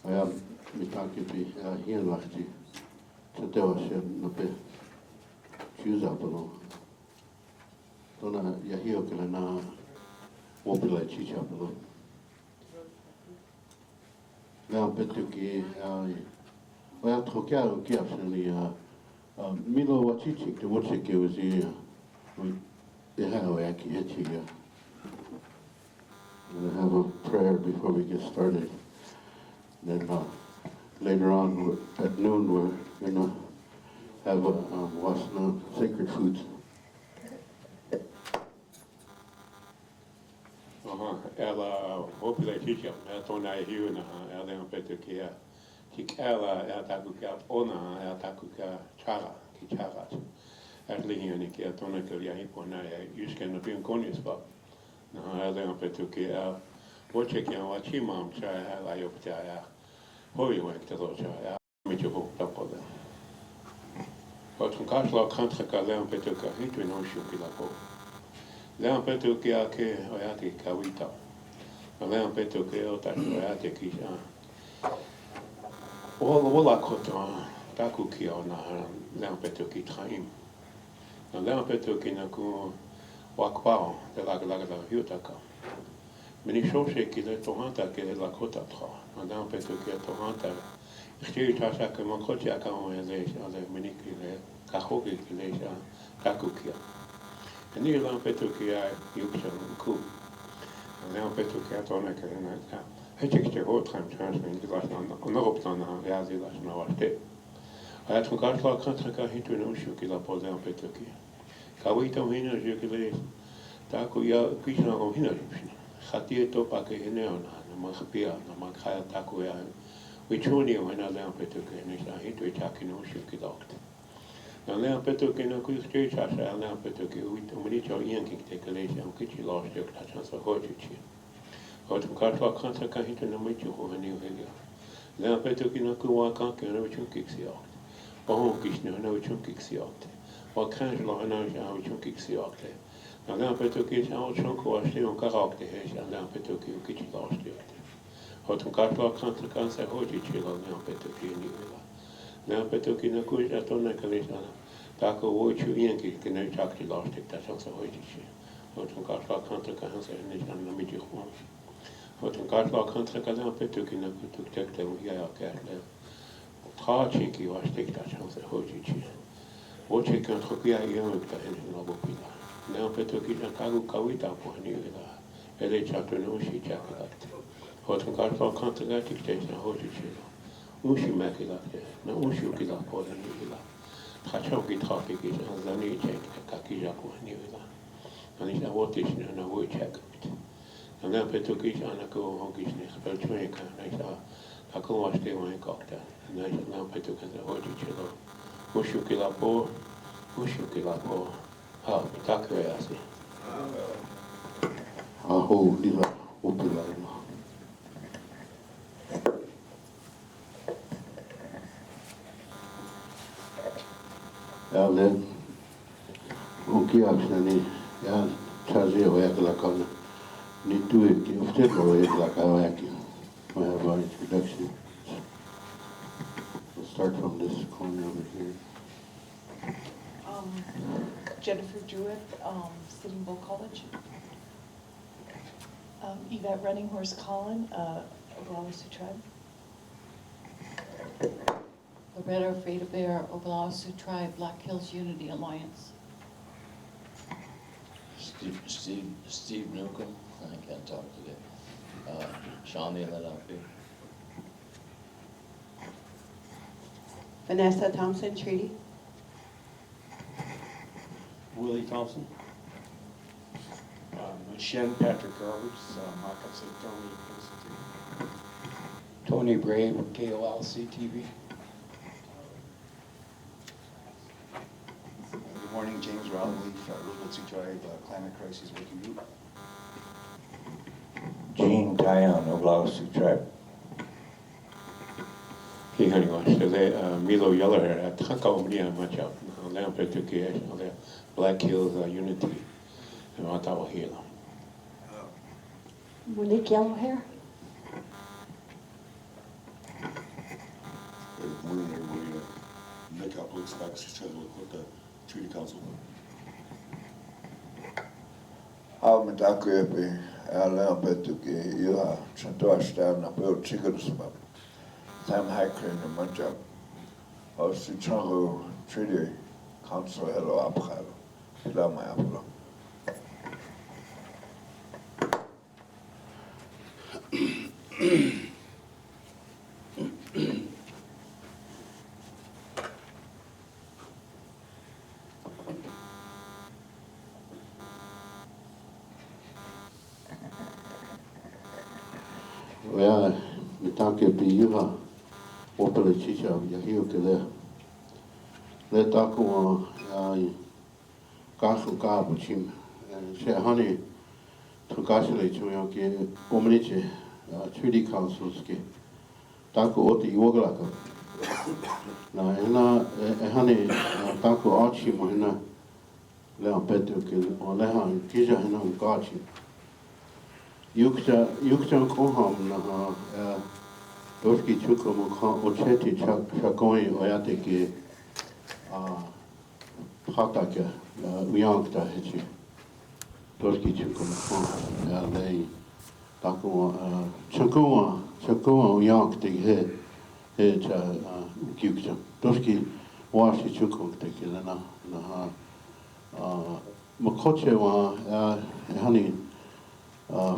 Aia mitakipi hienlahti se teosia nope chiusapelo. Tona ja hiokele na opile chichapelo. Leon petuki oia trokiaro kiapseni milo wachichik te wochike usi oiaki hechiga. I'm going to have a prayer before we get started. Then later on at noon we're going to have a wasna sacred foods. Ela opile chichap tona hiu na ela petuki Kik ela takuka ona takuka chara ki charat. Atli ni ki atona ke ya hipona yusken no bin konispa. Na ela petuki woche ki wa chimam cha ela yopta ya. Hoy wa te lo cha ya mi chu tapoda. Otun kasla kantra ka le petuka hitu no shuki la po. Le petuki ke oyati kawita. Le petuki o ta oyati ki Ola kota taku ki o na leampeto ki traim. Na leampeto ki na ku wakwao te laga la hiutaka. Mini shoshe ki le tohanta ki le la kota tra. Na leampeto ki le tohanta. Ichiri tasha ke mankoti aka o ele mini ki le kahoki ki le taku ki. Ni leampeto ki yukshan ku. Leampeto ki atona ke na Hechik te ho time transferring the last on the opton yazi last no ate. I had to go to Kantraka hitu no shuki la pose on petuki. Kawito hina jukile taku ya kishna o hina. Khati to pake hine on na makhpia na makhaya taku ya. Wichuni o hina le on petuki ni sa hitu itaki no shuki lokt. Na le on petuki no ku stage asa le on petuki wit umricho yanking te kalesha on kichi lost yok ta chance hojichi. Otum katwa kanta ka hitu na mitu ho hani hega. Le petuki na ku wa kan ke na wichun kiksi akt. Bahon kishna na wichun kiksi akt. Wa kanjlo na ja wichun kiksi akt. Na le petuki sa o chon ko ashte on karakte he ja le petuki kichi lost akt. Otum katwa kanta kan sa hoji chilo le petuki ni hega. Le petuki na ku ja tonna kalisa. Ta ko wo chu yanki ke na chakti lost akt ta chon sa hoji chi. Otum katwa kanta kan sa ni na mitu ho. Otum katwa kantra kada petuki na kutuk tekte ya kerte. Trachinki was tekta chance hojichi. Oche kan trokia yonka en lobopila. Na petuki na kagu kawita po ni ila. Ele chapter no shi chakat. Otum katwa kantra ga tekte na hojichi. Ushi makilate. Na ushi ukila po ni ila. Trachoki trafiki na zani chek kakija po ni ila. Anisha wotish na wo check. And then petuki ana ko hokish ni spell chweka na sa ko waste wa kokta na na petuki na hoji chilo ushuki la po ha taku yasi Aho lila opila ila. Ale ukiapseni ya chazi oya kana. Need to like I have our introduction. We'll start from this corner over here. Jennifer Jewett, Sitting Bull College. Yvette Running Horse Collin, Oglala Tribe. Loretta Freda Bear, Oglala Sioux Tribe, Black Hills Unity Alliance. Steve Newcomb, I can't talk today. Shawnee Lenape. Vanessa Thompson, Treaty. Willie Thompson. Shen Patrick Roberts, Moccasin Tony Institute. Tony Brave, KOLC TV. Good morning, James Rowley, Roosevelt Sioux Tribe, Climate Crisis Working Group. Gene Tyon, Oglala Sioux Tribe. Ki hani wa se Milo Yeller tanka omnia macha le petuki le Black Hills Unity and Ottawa Hill. Monique Yellowhair. Make up looks like she's with the treaty council. Haamme takuepi ääleampetuki yhä sen tuosta peut sikuruspa. Tam haikrin manjab. Osi changu treaty council hello apkhalo. Ilama aplo. Wea, me take pi iha, opele chicha, ya hiu ke lea. Le taku a kasu ka buchim. Se hani, tukasi le chuyo ke omniche, treaty councils ke. Taku oti iwogalaka. Na ena, hani, taku achi mo hena, lea petu ke, o leha, kija hena ukachi. Yukta koham na doski chuko mo Oceti Sakowin oyate ke hataka uyankta hechi doski chuko mo lei tako chuko uyankta he cha yukta doski washi chuko te ke na makoche wa hani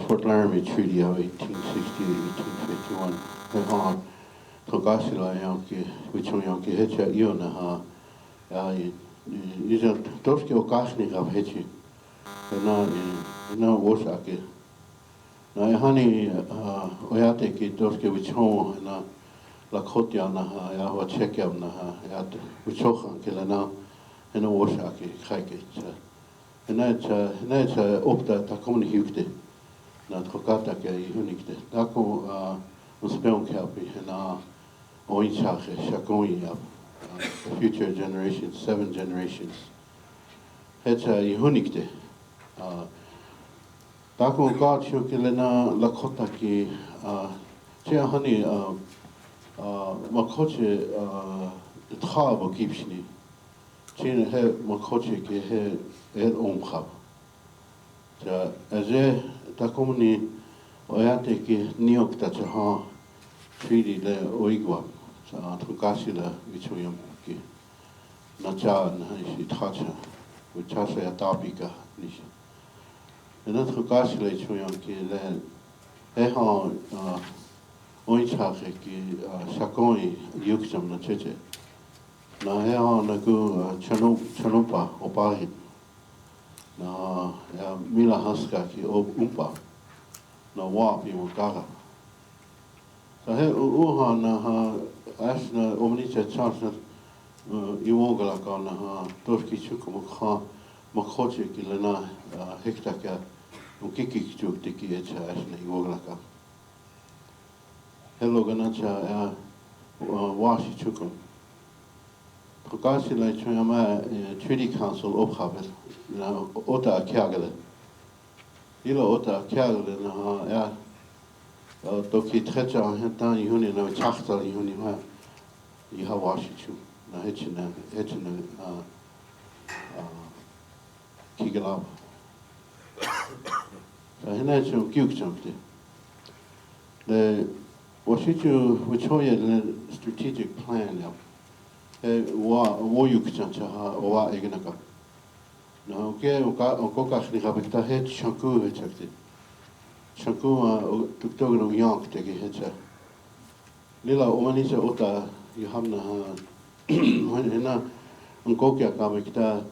Fort Laramie Treaty of 1860-1851. He ha togasila yanki, wichon yanki hecha iona ha. Isa doski okasni av hechi. Na osake. Na hani oyate ki doski wichon na lakotya na ha ya wa chekyam na ha ya wichochan kila na osake khaike. Na opta ta komni hukte. Na trokata ke I hunikte. Dako unspeon kelpi na oinchache Sakowin future generations, 7 generations. Hecha I hunikte. Dako gacho ke na lakota ki che hani makoche trabo kipshni. Che he makoche ke he omkhab. Ja aze takomni oyate ki niok ta cha treaty le oigwa sa tukasi la vichuyam ki na cha na shi thacha vichasa ya tapika nish na tukasi le chuyam ki le he ha oincha ki Sakowin yuksam na cheche na he ha na ku chanupa opahi na ya mila haska ki umpa na wapi mo kara. Sa he uha na ha asna omnicha chance iwogala ka na ha toski chuko mo kha makhoche ki lana hekta ka ukiki chuk tiki echa asna iwogala ka. Hello ganacha washi chuko. Tukasi la chuyama treaty council ophabel na ota kiagale. Ila ota kiagale na ya toki trecha hentan ihuni na chachta ihuni ma iha washichu na hechina kigalab. Sa hena chu kyukchamte. Le washichu wichoya le strategic plan ya. Wo yukchancha ha owa egnaka. Na oke oka khni gabekta het chanku hechakte. Chanku tuktogno yank tege hecha. Lila omanisa ota yuhamna ha hena onkokya kamekta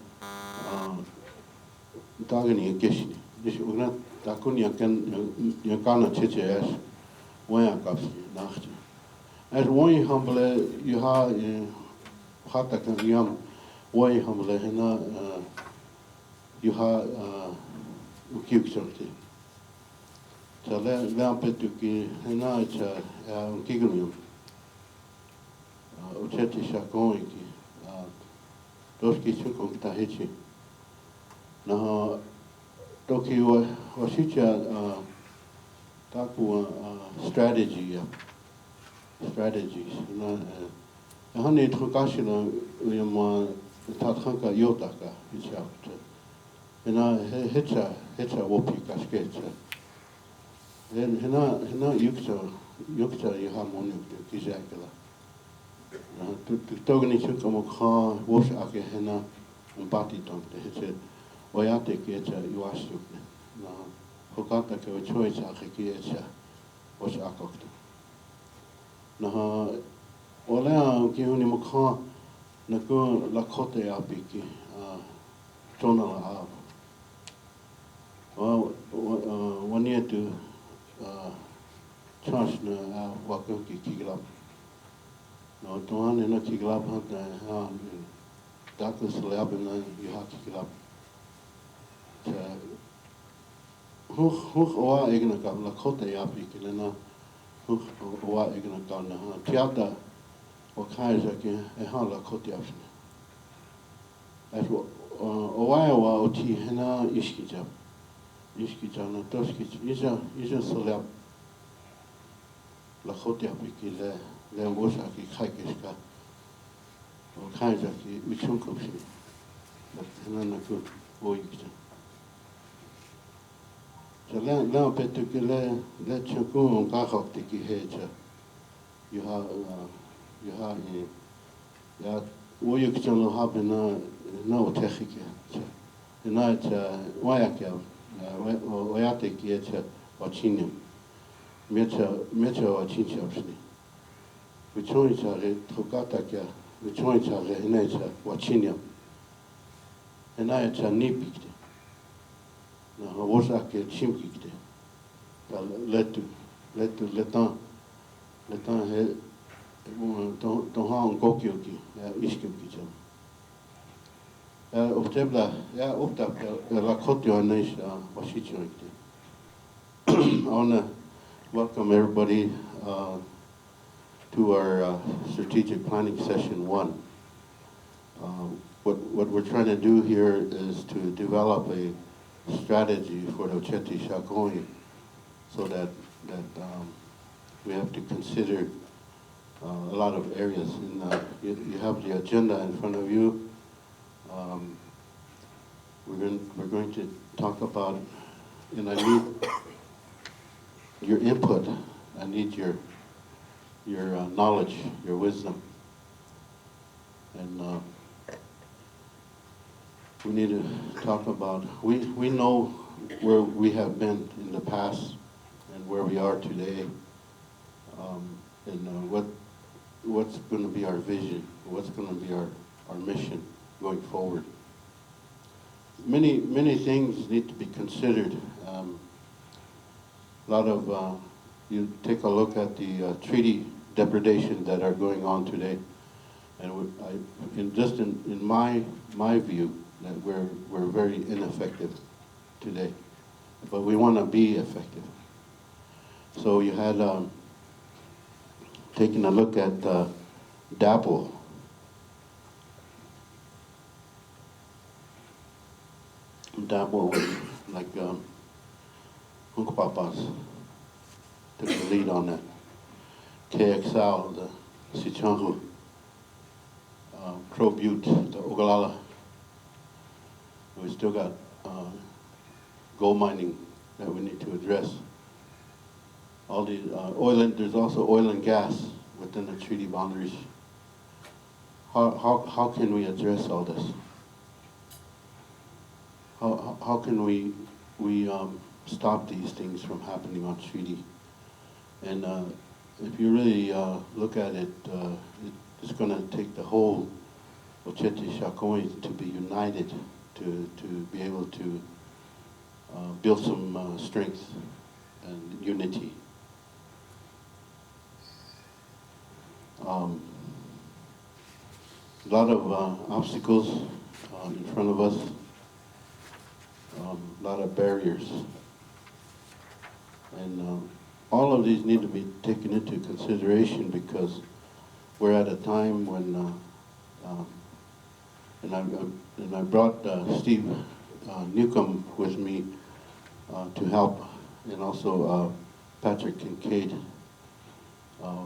dagani geshni. Dis ogna takun yankana cheche as waya kapsi nacht. As one humble you ha hata kan yam way humble hena you ha ukiuksorte. So le ampetu ki hena cha kigunium. Oceti Sakowin ki doski chuko kita hechi. Na toki wasicha taku strategies na Hani tukashina yama tathanka yotaka ichapta. Hena hecha wopi kashkecha. Hena yukcha yahamonu kijakala. Togni chukamo kha wosh ake hena umpati tonte hecha oyate kecha yuashukne. Na hokata ke choicha ake kecha wosh akokta. Na olea ki huni mokha na ko lakote apiki tona la ap. One year to charge na wakuki kiglap. No toan na kiglap hanta ha dakus lab na yuha kiglap. Hoch oa egna ka lakote apiki na hoch oa egna ka na tiata o kaiser ke e hala koti afne. Owaia o ti hena iskija. Iskija na toskija. Ija solap la koti apiki le wosa ki kaikiska. O kaiser ki uchunkumshi. Hena na ku oikja. So la petu ki le chunku on kakokti ki hecha. Yuha ya oyukchan lo habe na otechike. Na wayakya oyate ki echa ochinim. Mecha ochinchapsni. Vichonichare trokata kya vichonichare henecha ochinyam. Henacha nipikte. Na wosake chimkikte. Letan he ton han kokioki iskimkicham. Optebla la kotio nisha washichorikte. I want to welcome everybody to our strategic planning session 1. What we're trying to do here is to develop a strategy for the Oceti Sakowin so that we have to consider a lot of areas. You have the agenda in front of you. We're going to talk about, and I need your input. I need your knowledge, your wisdom, and we need to talk about. We know where we have been in the past and where we are today, and what's going to be our vision, what's going to be our mission going forward. Many things need to be considered. A lot of you take a look at the treaty depredations that are going on today, and in my view, that we're very ineffective today, but we want to be effective. So you had taking a look at DAPL. DAPL was like Hunkpapas took the lead on that. KXL, the Sichangu, Crow Butte, the Oglala. We still got gold mining that we need to address. All the there's also oil and gas within the treaty boundaries. How can we address all this? How can we stop these things from happening on treaty? And if you really look at it, it's going to take the whole Oceti Sakowin to be united to be able to build some strength and unity. A lot of obstacles in front of us, a lot of barriers. And all of these need to be taken into consideration because we're at a time when, and I brought Steve Newcomb with me to help, and also Patrick Kincaid.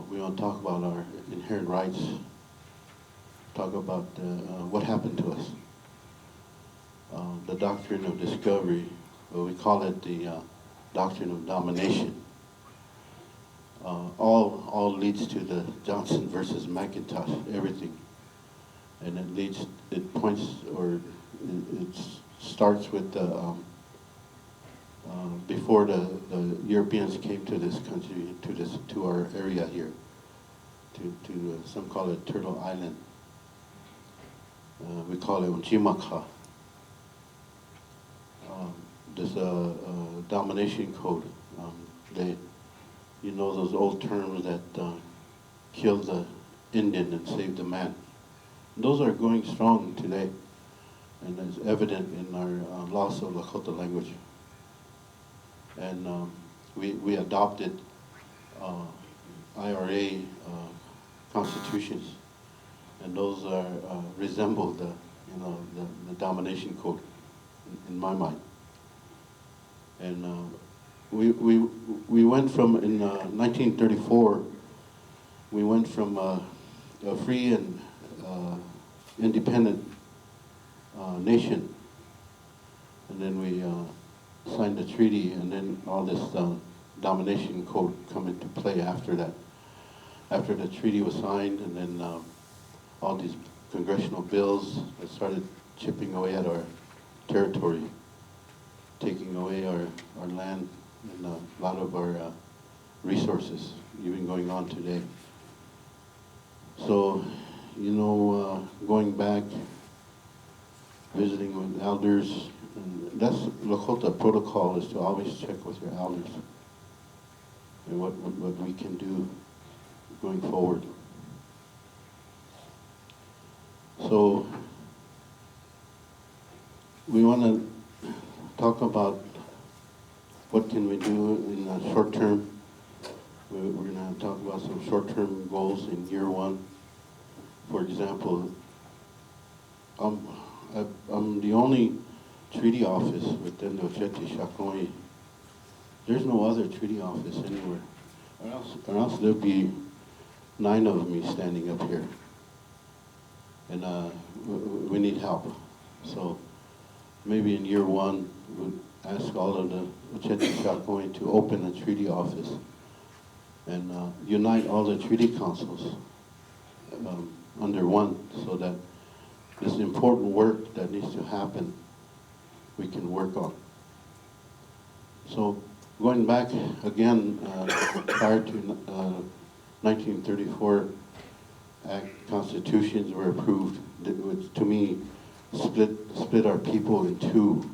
We want to talk about our inherent rights about what happened to us. The doctrine of discovery, we call it the doctrine of domination. All leads to the Johnson versus McIntosh, everything. And it points, or it starts with before the Europeans came to this country, to our area here, to some call it Turtle Island. We call it Unchimaka. This domination code. You know those old terms that kill the Indian and save the man. Those are going strong today, and it's evident in our loss of Lakota language. And we adopted IRA constitutions, and those are resemble the domination code in my mind. And we went from, in 1934, we went from a free and independent nation, and then we signed the treaty, and then all this domination code come into play after that. After the treaty was signed, and then all these congressional bills that started chipping away at our territory, taking away our land and a lot of our resources, even going on today. So, going back, visiting with elders, and that's Lakota protocol, is to always check with your elders and what we can do going forward. So we want to talk about what can we do in the short term. We're going to talk about some short-term goals in year one. For example, I'm the only treaty office within the Oceti Sakowin. There's no other treaty office anywhere, or else there'd be 9 of me standing up here. And we need help. So maybe in year one, we'll ask all of the Oceti Sakowin to open a treaty office and unite all the treaty councils under one, so that this important work that needs to happen, we can work on. So going back again, prior to 1934 Act, constitutions were approved, which to me split our people in two.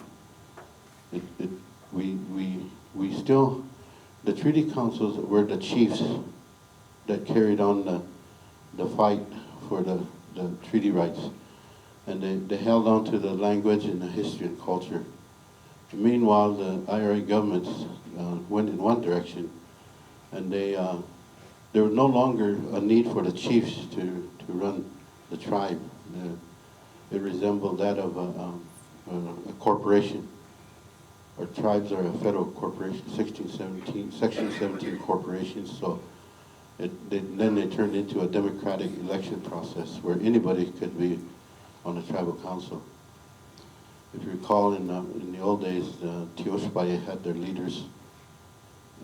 We still, the treaty councils were the chiefs that carried on the fight for the treaty rights. And they held on to the language and the history and culture. Meanwhile, the IRA governments went in one direction, and there was no longer a need for the chiefs to run the tribe. It resembled that of a corporation. Our tribes are a federal corporation, Section 17 corporations, so then they turned into a democratic election process where anybody could be on the tribal council. If you recall, in the old days, the Tioshpaye had their leaders,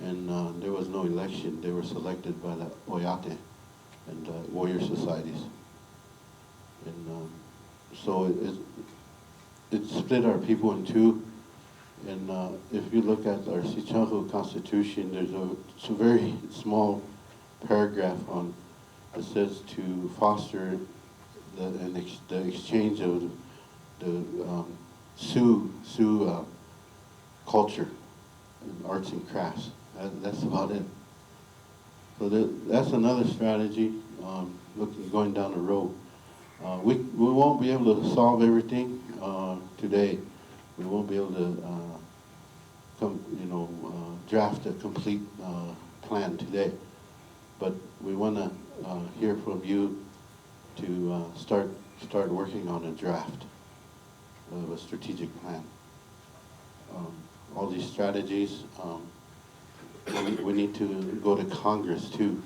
and there was no election. They were selected by the Oyate and warrior societies. And so it split our people in two. And if you look at our Sichanhu Constitution, there's a very small paragraph on that says to foster the exchange of the Sioux culture, and arts and crafts. That's about it. So that's another strategy. Going down the road, we won't be able to solve everything today. We won't be able to draft a complete plan today. But we want to hear from you to start working on a draft of a strategic plan. All these strategies, we need to go to Congress too.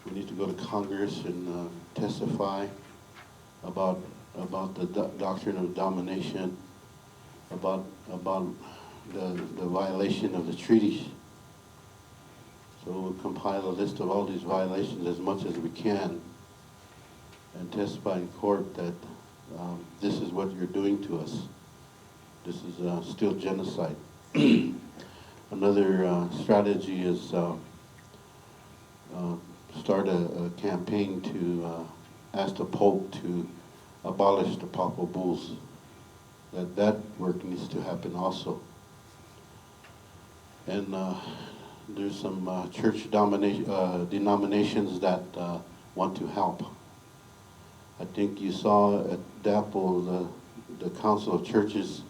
We need to go to Congress and testify about the doctrine of domination, about the violation of the treaties. So we'll compile a list of all these violations as much as we can and testify in court that this is what you're doing to us. This is still genocide. Another strategy is start a campaign to ask the Pope to abolish the papal bulls. That work needs to happen also. And there's some church denominations that want to help. I think you saw at DAPL, the Council of Churches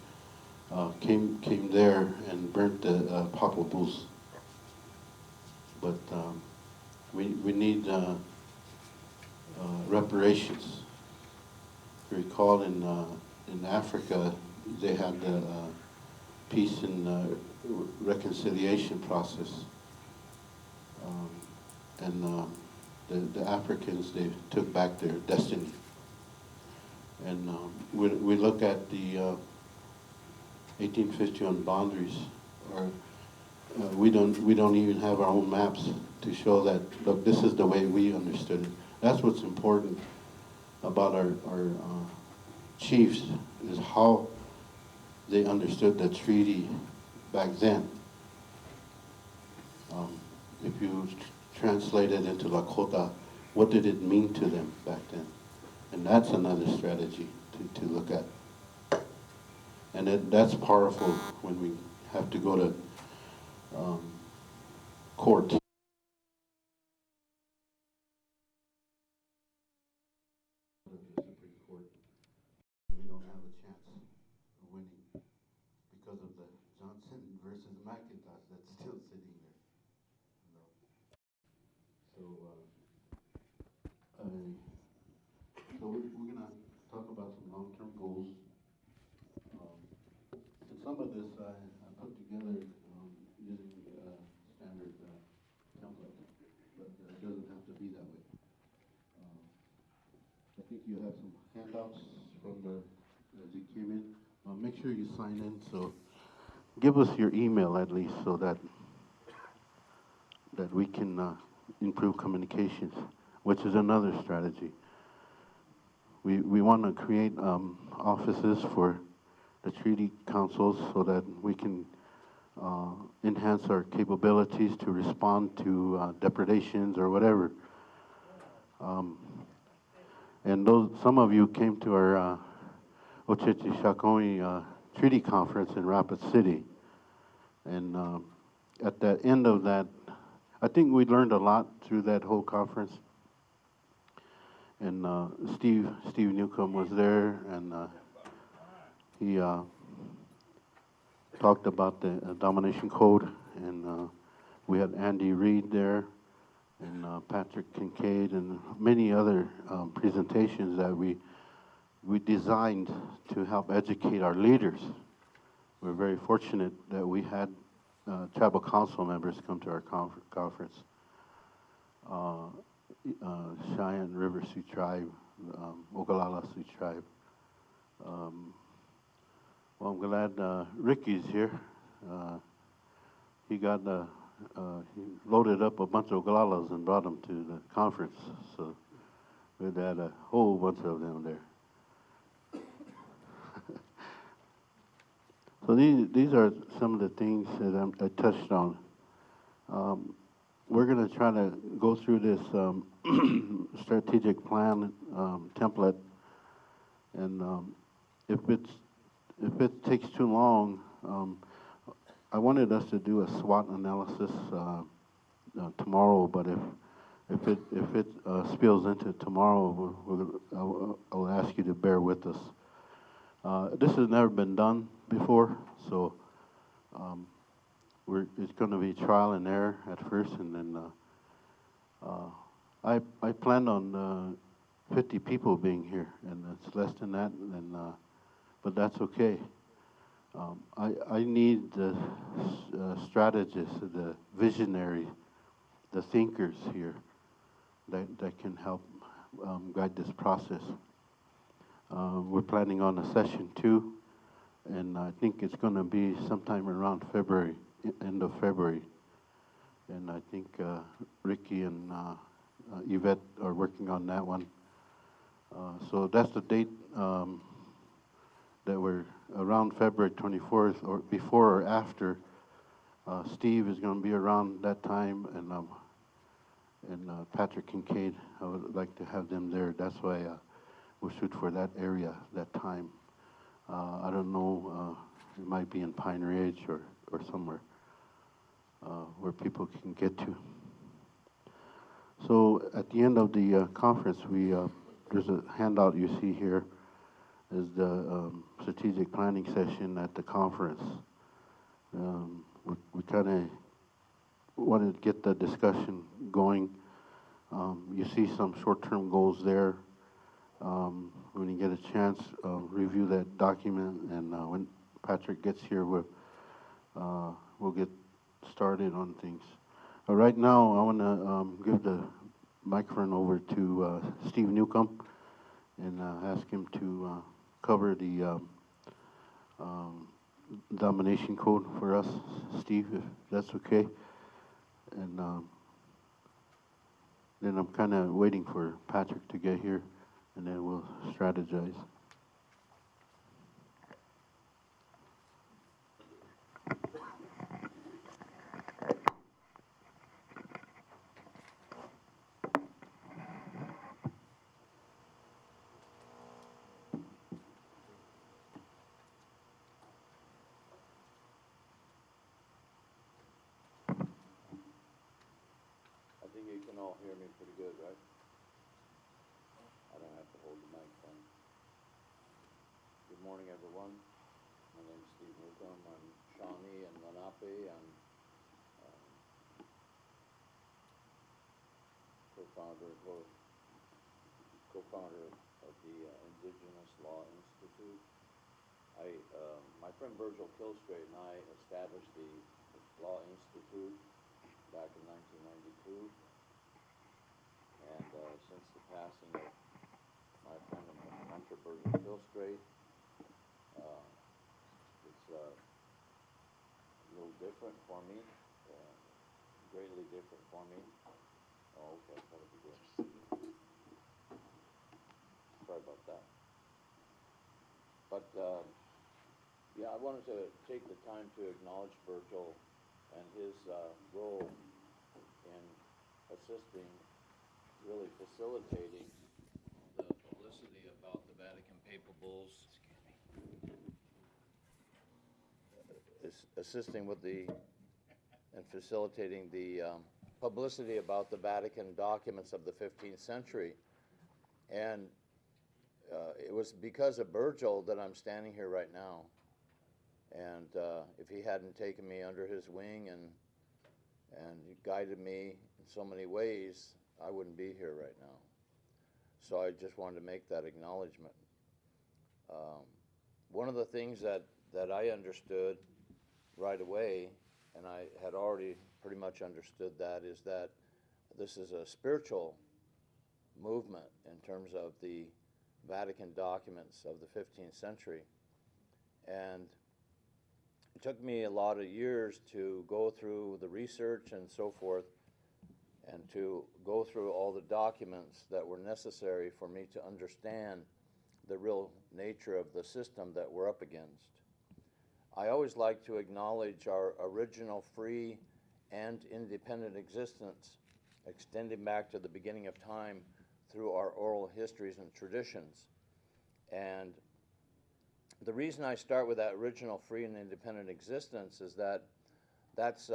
came there and burnt the papal bulls. But we need reparations. If you recall, in Africa, they had the peace and reconciliation process. The Africans, they took back their destiny. And we look at the 1851 boundaries, or we don't even have our own maps to show that, look, this is the way we understood it. That's what's important about our chiefs, is how they understood the treaty back then. If you translate it into Lakota, what did it mean to them back then? And that's another strategy to look at. And that's powerful when we have to go to court. The Supreme Court, we don't have a chance of winning because of the Johnson versus McIntosh that's still sitting there. You know? So, we're gonna talk about some long-term goals. And some of this I put together using standard template, but it doesn't have to be that way. I think you have some handouts from as you came in. Make sure you sign in. So give us your email at least, so that we can improve communications, which is another strategy. We want to create offices for the treaty councils so that we can enhance our capabilities to respond to depredations or whatever. And some of you came to our Oceti Sakowin treaty conference in Rapid City. And at the end of that, I think we learned a lot through that whole conference. And Steve Newcomb was there, and he talked about the domination code, and we had Andy Reid there, and Patrick Kincaid, and many other presentations that we designed to help educate our leaders. We're very fortunate that we had tribal council members come to our conference. Cheyenne River Sioux Tribe, Ogallala Sioux Tribe. Well, I'm glad Ricky's here. He loaded up a bunch of Ogallalas and brought them to the conference. So we had a whole bunch of them there. So these are some of the things that I touched on. We're going to try to go through this strategic plan template, and if it takes too long, I wanted us to do a SWOT analysis tomorrow. But if it spills into tomorrow, I'll ask you to bear with us. This has never been done before, so it's going to be trial and error at first, and then I planned on 50 people being here, and it's less than that, but that's okay. I need the strategists, the visionary, the thinkers here that can help guide this process. We're planning on a session 2, and I think it's going to be sometime around February, end of February. And I think Ricky and Yvette are working on that one. So that's the date that we're around February 24th, or before or after. Steve is going to be around that time, and Patrick Kincaid. I would like to have them there. That's why we'll shoot for that area, that time. I don't know, it might be in Pine Ridge or somewhere where people can get to. So at the end of the conference, there's a handout you see here is the strategic planning session at the conference. We kind of wanted to get the discussion going. You see some short-term goals there. When you get a chance, review that document, and when Patrick gets here, we'll get started on things. Right now, I want to give the microphone over to Steve Newcomb and ask him to cover the domination code for us, Steve, if that's okay. And then I'm kind of waiting for Patrick to get here, and then we'll strategize. I think you can all hear me pretty good, right? I don't have to hold the microphone. Good morning, everyone. My name is Steve Newcomb. I'm Shawnee and Lenape. I'm co-founder of the Indigenous Law Institute. My friend Virgil Kilstraight and I established the Law Institute back in 1992. And since the passing of my friend and mentor Virgil Kilstraight, it's a little different for me, greatly different for me. Oh, okay, that'll be good. Sorry about that. But yeah, I wanted to take the time to acknowledge Virgil and his role in assisting, really facilitating the publicity about the Vatican Papal Bulls, assisting with and facilitating the publicity about the Vatican documents of the 15th century. And it was because of Virgil that I'm standing here right now. And if he hadn't taken me under his wing and guided me in so many ways, I wouldn't be here right now. So I just wanted to make that acknowledgement. One of the things that I understood right away, and I had already pretty much understood that, is that this is a spiritual movement in terms of the Vatican documents of the 15th century. And it took me a lot of years to go through the research and so forth, and to go through all the documents that were necessary for me to understand the real nature of the system that we're up against. I always like to acknowledge our original free and independent existence, extending back to the beginning of time through our oral histories and traditions. And the reason I start with that original free and independent existence is that that's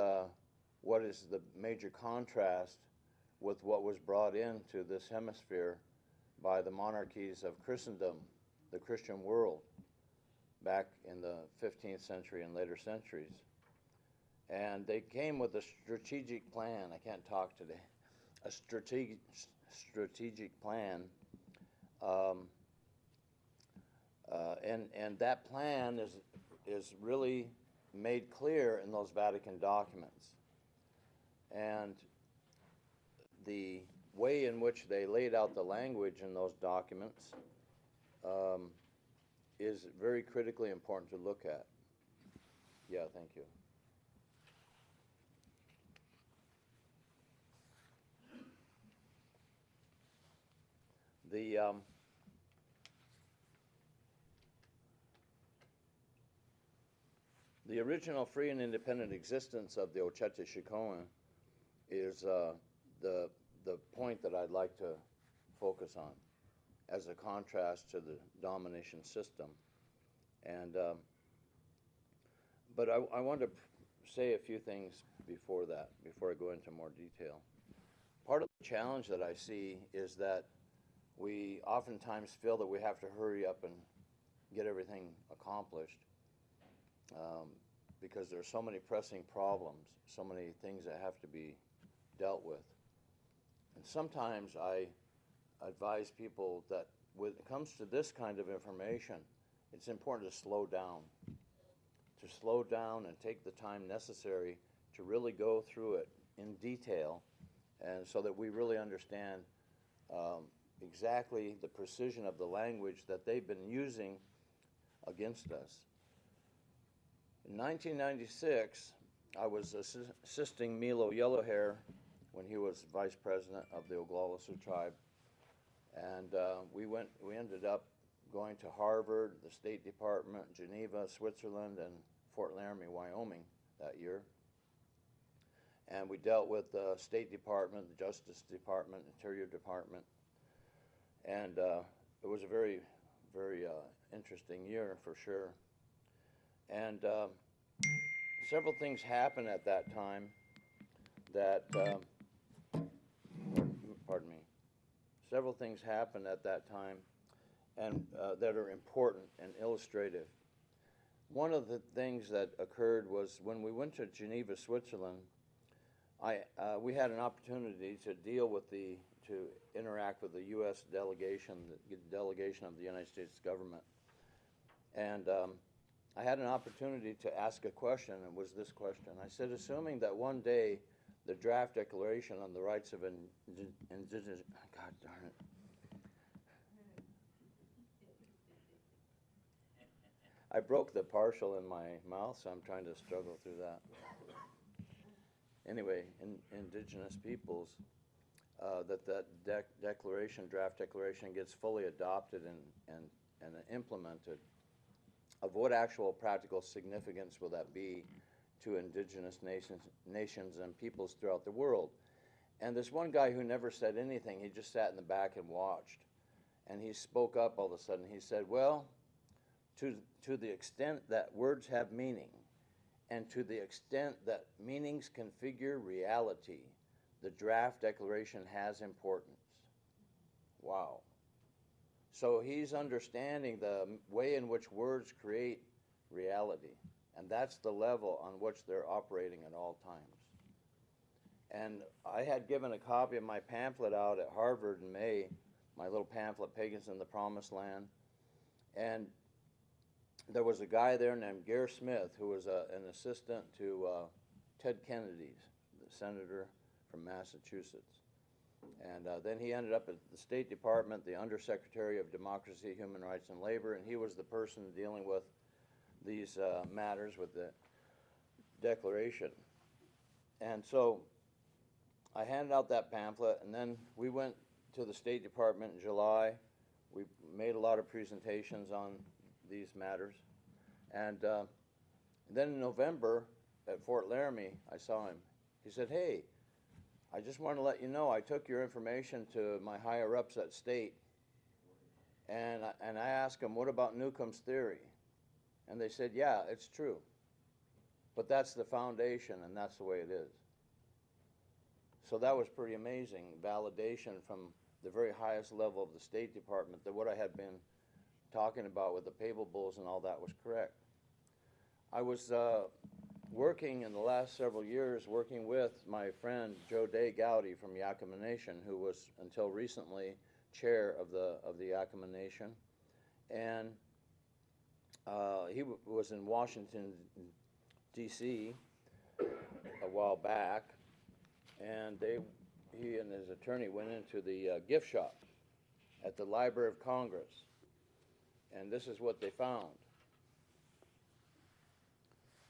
what is the major contrast with what was brought into this hemisphere by the monarchies of Christendom, the Christian world, back in the 15th century and later centuries. And they came with a strategic plan. I can't talk today. A strategic plan. And that plan is really made clear in those Vatican documents. And the way in which they laid out the language in those documents is very critically important to look at. Yeah, thank you. The original free and independent existence of the Oceti Sakowin is the point that I'd like to focus on as a contrast to the domination system. And but I want to say a few things before that, before I go into more detail. Part of the challenge that I see is that we oftentimes feel that we have to hurry up and get everything accomplished because there are so many pressing problems, so many things that have to be dealt with. And sometimes I advise people that when it comes to this kind of information, it's important to slow down and take the time necessary to really go through it in detail, and so that we really understand exactly the precision of the language that they've been using against us. In 1996, I was assisting Milo Yellowhair when he was vice president of the Oglala Sioux tribe, and we ended up going to Harvard, the State Department, Geneva, Switzerland, and Fort Laramie, Wyoming that year. And we dealt with the State Department, the Justice Department, Interior Department. And it was a very, very interesting year for sure. And several things happened at that time that, pardon me, several things happened at that time and that are important and illustrative. One of the things that occurred was when we went to Geneva, Switzerland, we had an opportunity to interact with the U.S. delegation, the delegation of the United States government. And I had an opportunity to ask a question, and it was this question. I said, assuming that one day the draft declaration on the rights of indigenous, God darn it. I broke the partial in my mouth, so I'm trying to struggle through that. Anyway, indigenous peoples, that declaration, draft declaration, gets fully adopted and implemented. Of what actual practical significance will that be to indigenous nations and peoples throughout the world? And this one guy who never said anything, he just sat in the back and watched. And he spoke up all of a sudden. He said, well, to the extent that words have meaning, and to the extent that meanings configure reality, the draft declaration has importance. Wow. So he's understanding the way in which words create reality, and that's the level on which they're operating at all times. And I had given a copy of my pamphlet out at Harvard in May, my little pamphlet, Pagans in the Promised Land, and there was a guy there named Gare Smith who was an assistant to Ted Kennedy, the senator from Massachusetts. And then he ended up at the State Department, the Undersecretary of Democracy, Human Rights, and Labor, and he was the person dealing with these matters with the declaration. And so I handed out that pamphlet, and then we went to the State Department in July. We made a lot of presentations on these matters. And then in November at Fort Laramie, I saw him. He said, hey, I just want to let you know I took your information to my higher-ups at State, and I asked them, what about Newcomb's theory? And they said, yeah, it's true. But that's the foundation, and that's the way it is. So that was pretty amazing, validation from the very highest level of the State Department that what I had been talking about with the Papal Bulls and all that was correct. I was working in the last several years, working with my friend Joe Day Gowdy from Yakima Nation, who was until recently chair of the Yakima Nation, and he was in Washington, D.C. a while back, and he and his attorney went into the gift shop at the Library of Congress. And this is what they found.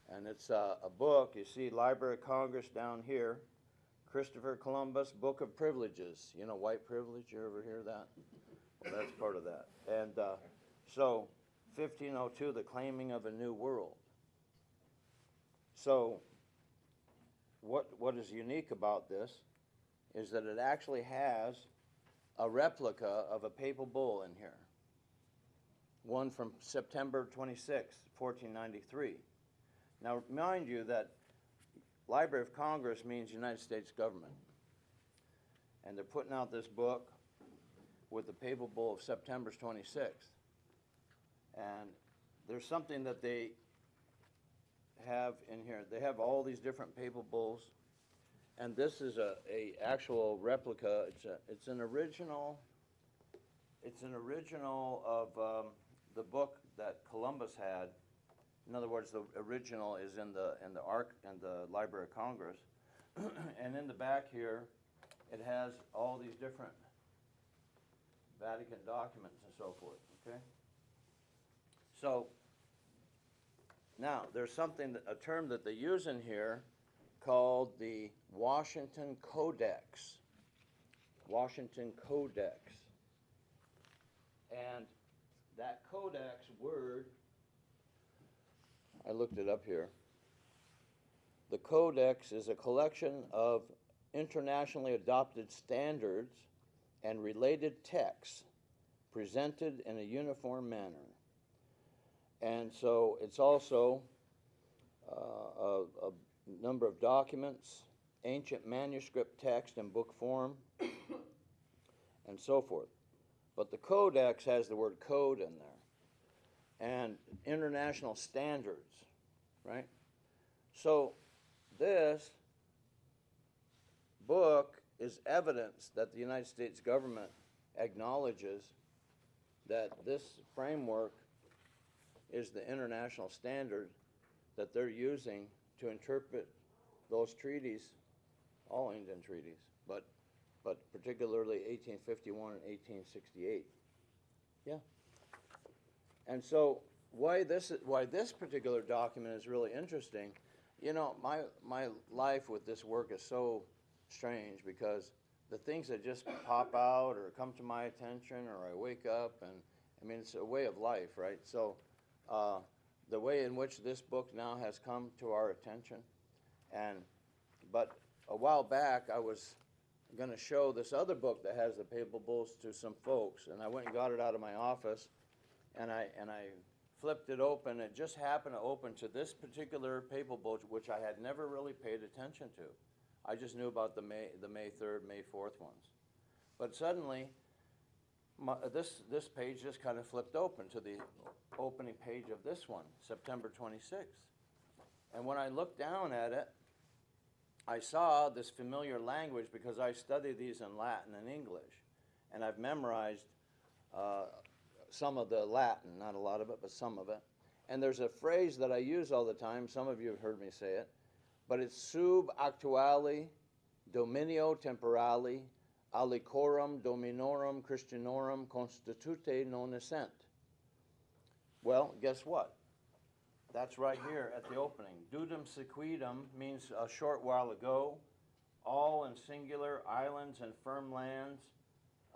And it's a book, you see Library of Congress down here, Christopher Columbus, Book of Privileges. You know, white privilege, you ever hear that? Well, that's part of that. And so, 1502, the claiming of a new world. So, what is unique about this is that it actually has a replica of a papal bull in here. One from September 26, 1493. Now, mind you that Library of Congress means United States government. And they're putting out this book with the papal bull of September 26th. And there's something that they have in here. They have all these different papal bulls. And this is a actual replica. It's an original of the book that Columbus had. In other words, the original is in the Library of Congress. And in the back here, it has all these different Vatican documents and so forth, okay? So, now, there's a term that they use in here called the Washington Codex. Washington Codex. And that codex word, I looked it up here. The codex is a collection of internationally adopted standards and related texts presented in a uniform manner. And so it's also a number of documents, ancient manuscript text in book form, and so forth. But the codex has the word code in there, and international standards, right? So this book is evidence that the United States government acknowledges that this framework is the international standard that they're using to interpret those treaties, all Indian treaties, but particularly 1851 and 1868. Yeah. And so why this particular document is really interesting, you know, my life with this work is so strange because the things that just pop out or come to my attention or I wake up and, I mean, it's a way of life, right? So the way in which this book now has come to our attention, but a while back I was going to show this other book that has the papal bulls to some folks, and I went and got it out of my office, and I flipped it open. It just happened to open to this particular papal bull, which I had never really paid attention to. I just knew about the May 3rd, May 4th ones. But suddenly, this page just kind of flipped open to the opening page of this one, September 26th. And when I looked down at it, I saw this familiar language because I study these in Latin and English. And I've memorized some of the Latin, not a lot of it, but some of it. And there's a phrase that I use all the time. Some of you have heard me say it. But it's sub actuali dominio temporali alicorum dominorum Christianorum constitute non essent. Well, guess what? That's right here at the opening. Dudum sequidum means a short while ago. All in singular, islands and firm lands.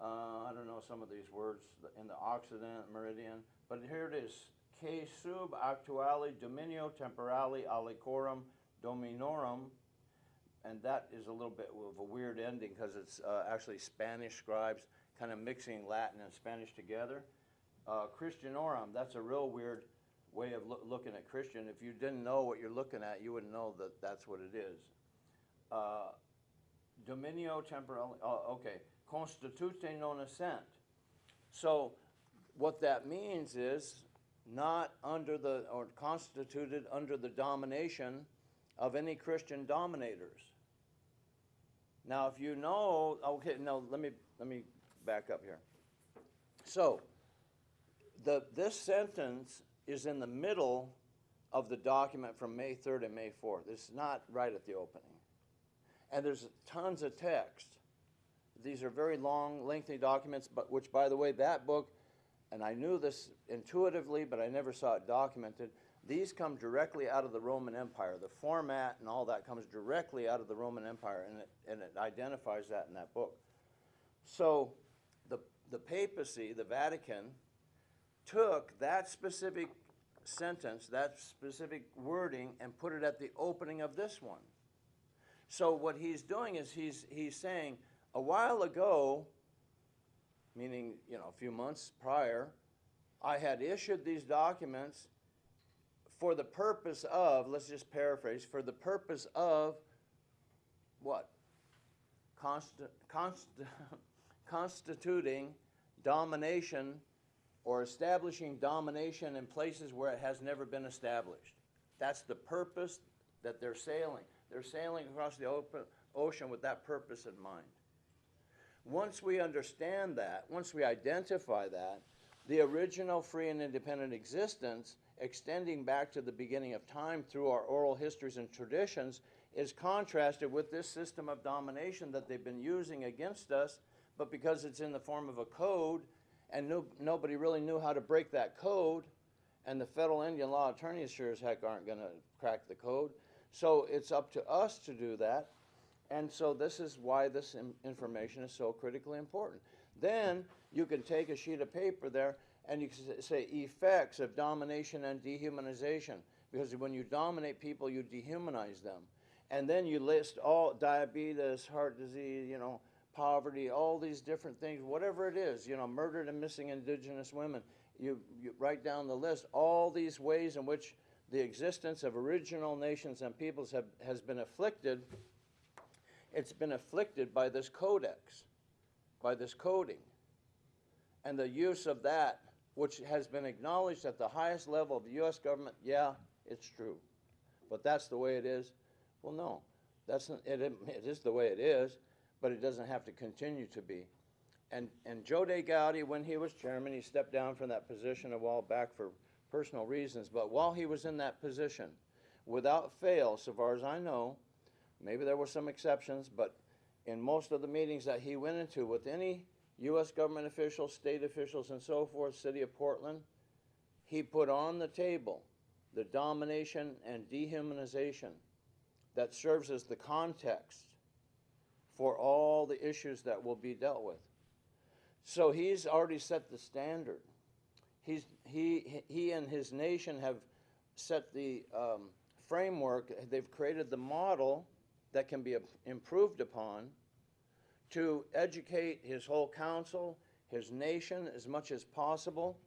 I don't know some of these words in the Occident, Meridian. But here it is. Que sub actuali dominio temporali alicorum dominorum. And that is a little bit of a weird ending because it's actually Spanish scribes kind of mixing Latin and Spanish together. Christianorum, that's a real weird way of looking at Christian. If you didn't know what you're looking at, you wouldn't know that that's what it is. Dominio temporale, okay. Constitute non essent. So what that means is not under or constituted under the domination of any Christian dominators. Now, if you know, okay, no, let me back up here. So this sentence is in the middle of the document from May 3rd and May 4th. It's not right at the opening. And there's tons of text. These are very long, lengthy documents, but which, by the way, that book and I knew this intuitively, but I never saw it documented, these come directly out of the Roman Empire. The format and all that comes directly out of the Roman Empire, and it identifies that in that book. So the papacy, the Vatican, took that specific sentence, that specific wording, and put it at the opening of this one. So what he's doing is he's saying, a while ago, meaning, a few months prior, I had issued these documents for the purpose of, let's just paraphrase, for the purpose of what? Constituting domination or establishing domination in places where it has never been established. That's the purpose that they're sailing. They're sailing across the open ocean with that purpose in mind. Once we understand that, once we identify that, the original free and independent existence, extending back to the beginning of time through our oral histories and traditions, is contrasted with this system of domination that they've been using against us, but because it's in the form of a code, and nobody really knew how to break that code, and the federal Indian law attorneys sure as heck aren't going to crack the code. So it's up to us to do that, and so this is why this information is so critically important. Then you can take a sheet of paper there and you can say effects of domination and dehumanization, because when you dominate people, you dehumanize them. And then you list all diabetes, heart disease, poverty, all these different things, whatever it is, murdered and missing indigenous women. You write down the list, all these ways in which the existence of original nations and peoples has been afflicted. It's been afflicted by this codex, by this coding. And the use of that, which has been acknowledged at the highest level of the U.S. government, yeah, it's true. But that's the way it is. Well, no, that's not, it is the way it is, but it doesn't have to continue to be. And Joe De Gaudy, when he was chairman, he stepped down from that position a while back for personal reasons, but while he was in that position, without fail, so far as I know, maybe there were some exceptions, but in most of the meetings that he went into with any U.S. government officials, state officials, and so forth, city of Portland, he put on the table the domination and dehumanization that serves as the context for all the issues that will be dealt with. So he's already set the standard. He and his nation have set the framework. They've created the model that can be improved upon to educate his whole council, his nation, as much as possible,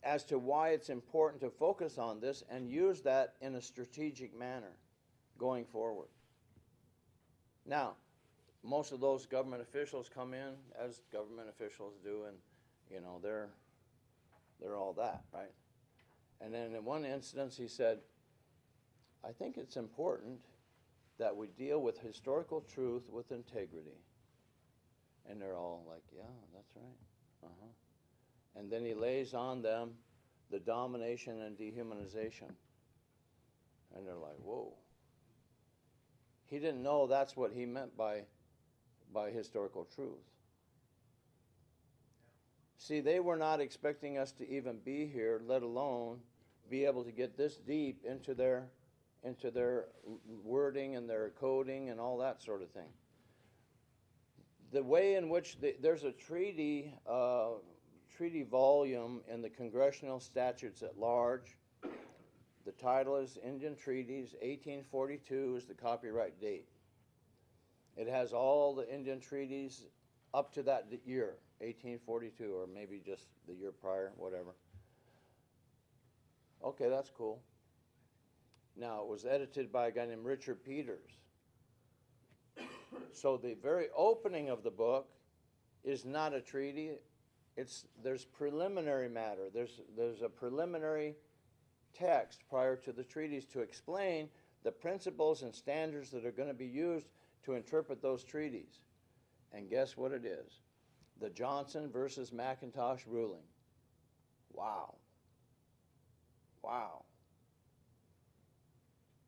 as to why it's important to focus on this and use that in a strategic manner going forward. Now, most of those government officials come in, as government officials do, and they're all that, right? And then in one instance he said, I think it's important that we deal with historical truth with integrity. And they're all like, yeah, that's right. And then he lays on them the domination and dehumanization. And they're like, whoa. He didn't know that's what he meant by historical truth. See, they were not expecting us to even be here, let alone be able to get this deep into their wording and their coding and all that sort of thing. The way in which there's a treaty volume in the Congressional Statutes at Large. The title is Indian Treaties. 1842 is the copyright date. It has all the Indian treaties up to that year, 1842, or maybe just the year prior, whatever. Okay, that's cool. Now, it was edited by a guy named Richard Peters. So the very opening of the book is not a treaty. There's preliminary matter. There's a preliminary text prior to the treaties to explain the principles and standards that are going to be used to interpret those treaties. And guess what it is? The Johnson versus McIntosh ruling. Wow. Wow.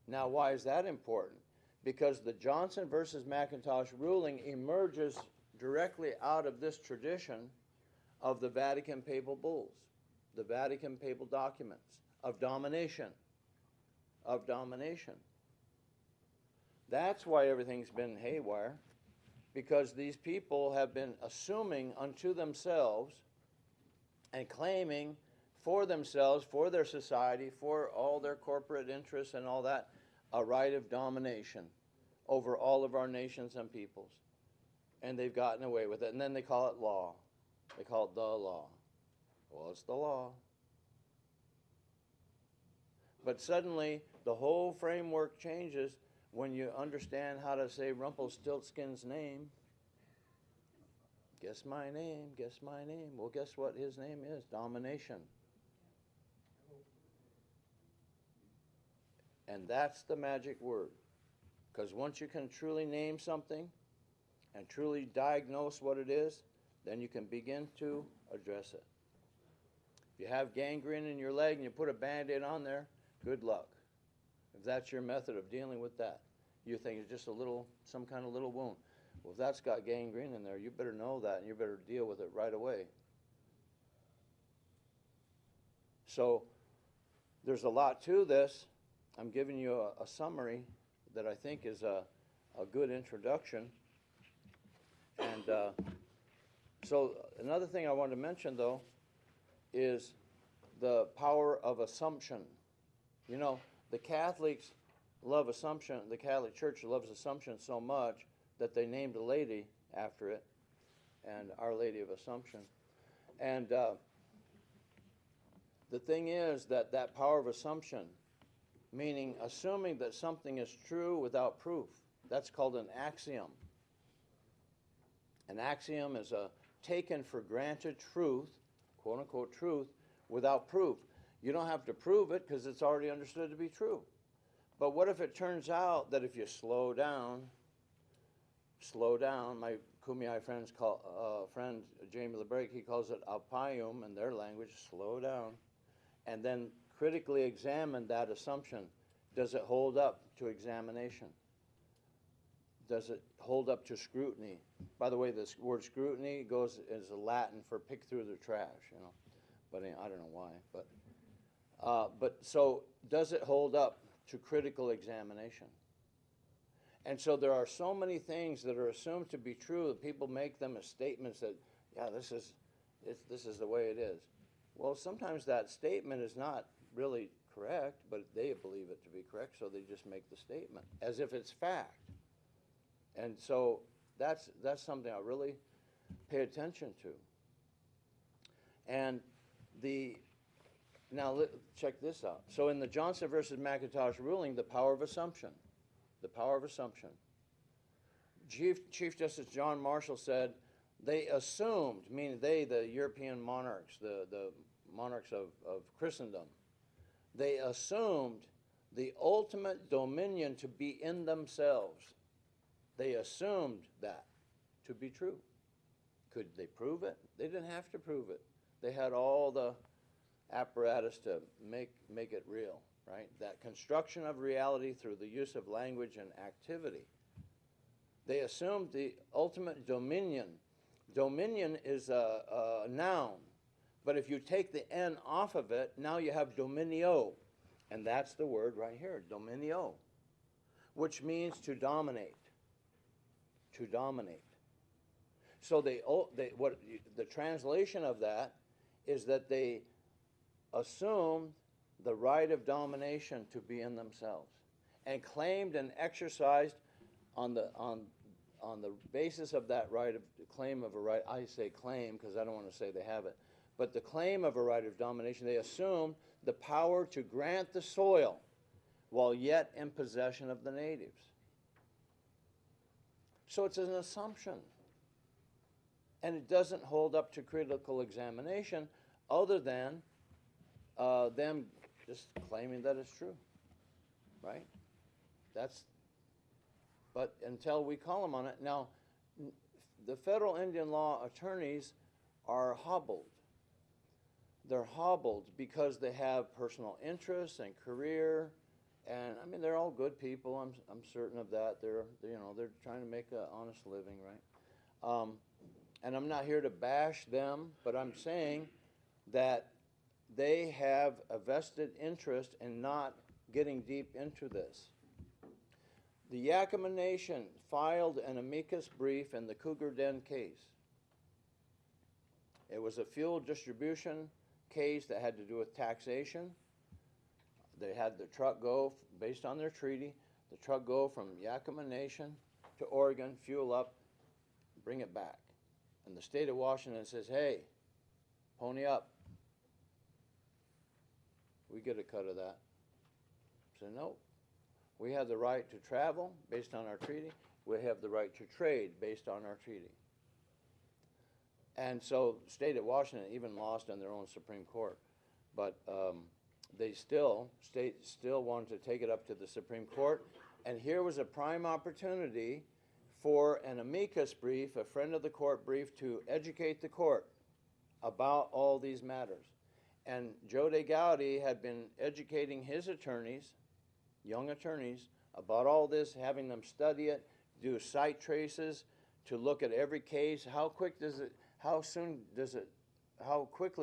Now, why is that important? Because the Johnson versus McIntosh ruling emerges directly out of this tradition of the Vatican papal bulls, the Vatican papal documents, of domination, of domination. That's why everything's been haywire, because these people have been assuming unto themselves and claiming for themselves, for their society, for all their corporate interests and all that, a right of domination over all of our nations and peoples. And they've gotten away with it. And then they call it law. They call it the law. Well, it's the law. But suddenly, the whole framework changes when you understand how to say Rumpelstiltskin's name. Guess my name, guess my name. Well, guess what his name is? Domination. And that's the magic word. Because once you can truly name something and truly diagnose what it is, then you can begin to address it. If you have gangrene in your leg and you put a Band-Aid on there, good luck. If that's your method of dealing with that, you think it's just a little, some kind of little wound. Well, if that's got gangrene in there, you better know that and you better deal with it right away. So there's a lot to this. I'm giving you a summary that I think is a good introduction. And so another thing I wanted to mention, though, is the power of assumption. You know, the Catholics love assumption. The Catholic Church loves assumption so much that they named a lady after it, and Our Lady of Assumption. And the thing is that that power of assumption, meaning assuming that something is true without proof, that's called an axiom. An axiom is a taken for granted truth, quote unquote truth, without proof. You don't have to prove it because it's already understood to be true. But what if it turns out that if you slow down, my Kumeyaay friend Jamie LeBrake, he calls it alpayum in their language, slow down, and then critically examine that assumption. Does it hold up to examination? Does it hold up to scrutiny? By the way, this word scrutiny is a Latin for pick through the trash, you know. But I don't know why. But so does it hold up to critical examination? And so there are so many things that are assumed to be true that people make them as statements that, yeah, this is the way it is. Well, sometimes that statement is not really correct, but they believe it to be correct, so they just make the statement as if it's fact. And so that's something I really pay attention to. And now check this out. So in the Johnson versus McIntosh ruling, the power of assumption. Chief Justice John Marshall said, they assumed, meaning they, the European monarchs, the monarchs of Christendom, they assumed the ultimate dominion to be in themselves. They assumed that to be true. Could they prove it? They didn't have to prove it. They had all the apparatus to make it real, right? That construction of reality through the use of language and activity. They assumed the ultimate dominion. Dominion is a noun, but if you take the N off of it, now you have dominio, and that's the word right here, dominio, which means to dominate. To dominate. So the translation of that is that they assumed the right of domination to be in themselves, and claimed and exercised on the basis of that right of claim of a right. I say claim because I don't want to say they have it, but the claim of a right of domination, they assumed the power to grant the soil while yet in possession of the natives. So it's an assumption, and it doesn't hold up to critical examination other than them just claiming that it's true, right? But until we call them on it. Now, the federal Indian law attorneys are hobbled. They're hobbled because they have personal interests and career, and I mean they're all good people. I'm certain of that. They're trying to make an honest living, right? and I'm not here to bash them, but I'm saying that they have a vested interest in not getting deep into this. The Yakima Nation filed an amicus brief in the Cougar Den case. It was a fuel distribution case that had to do with taxation. They had the truck go, based on their treaty, the truck go from Yakima Nation to Oregon, fuel up, bring it back. And the state of Washington says, hey, pony up. We get a cut of that. So no, we have the right to travel based on our treaty. We have the right to trade based on our treaty. And so the state of Washington even lost in their own Supreme Court. But they still wanted to take it up to the Supreme Court. And here was a prime opportunity for an amicus brief, a friend of the court brief, to educate the court about all these matters. And Joe DeGaudy had been educating his attorneys, young attorneys, about all this, having them study it, do site traces, to look at every case. How quickly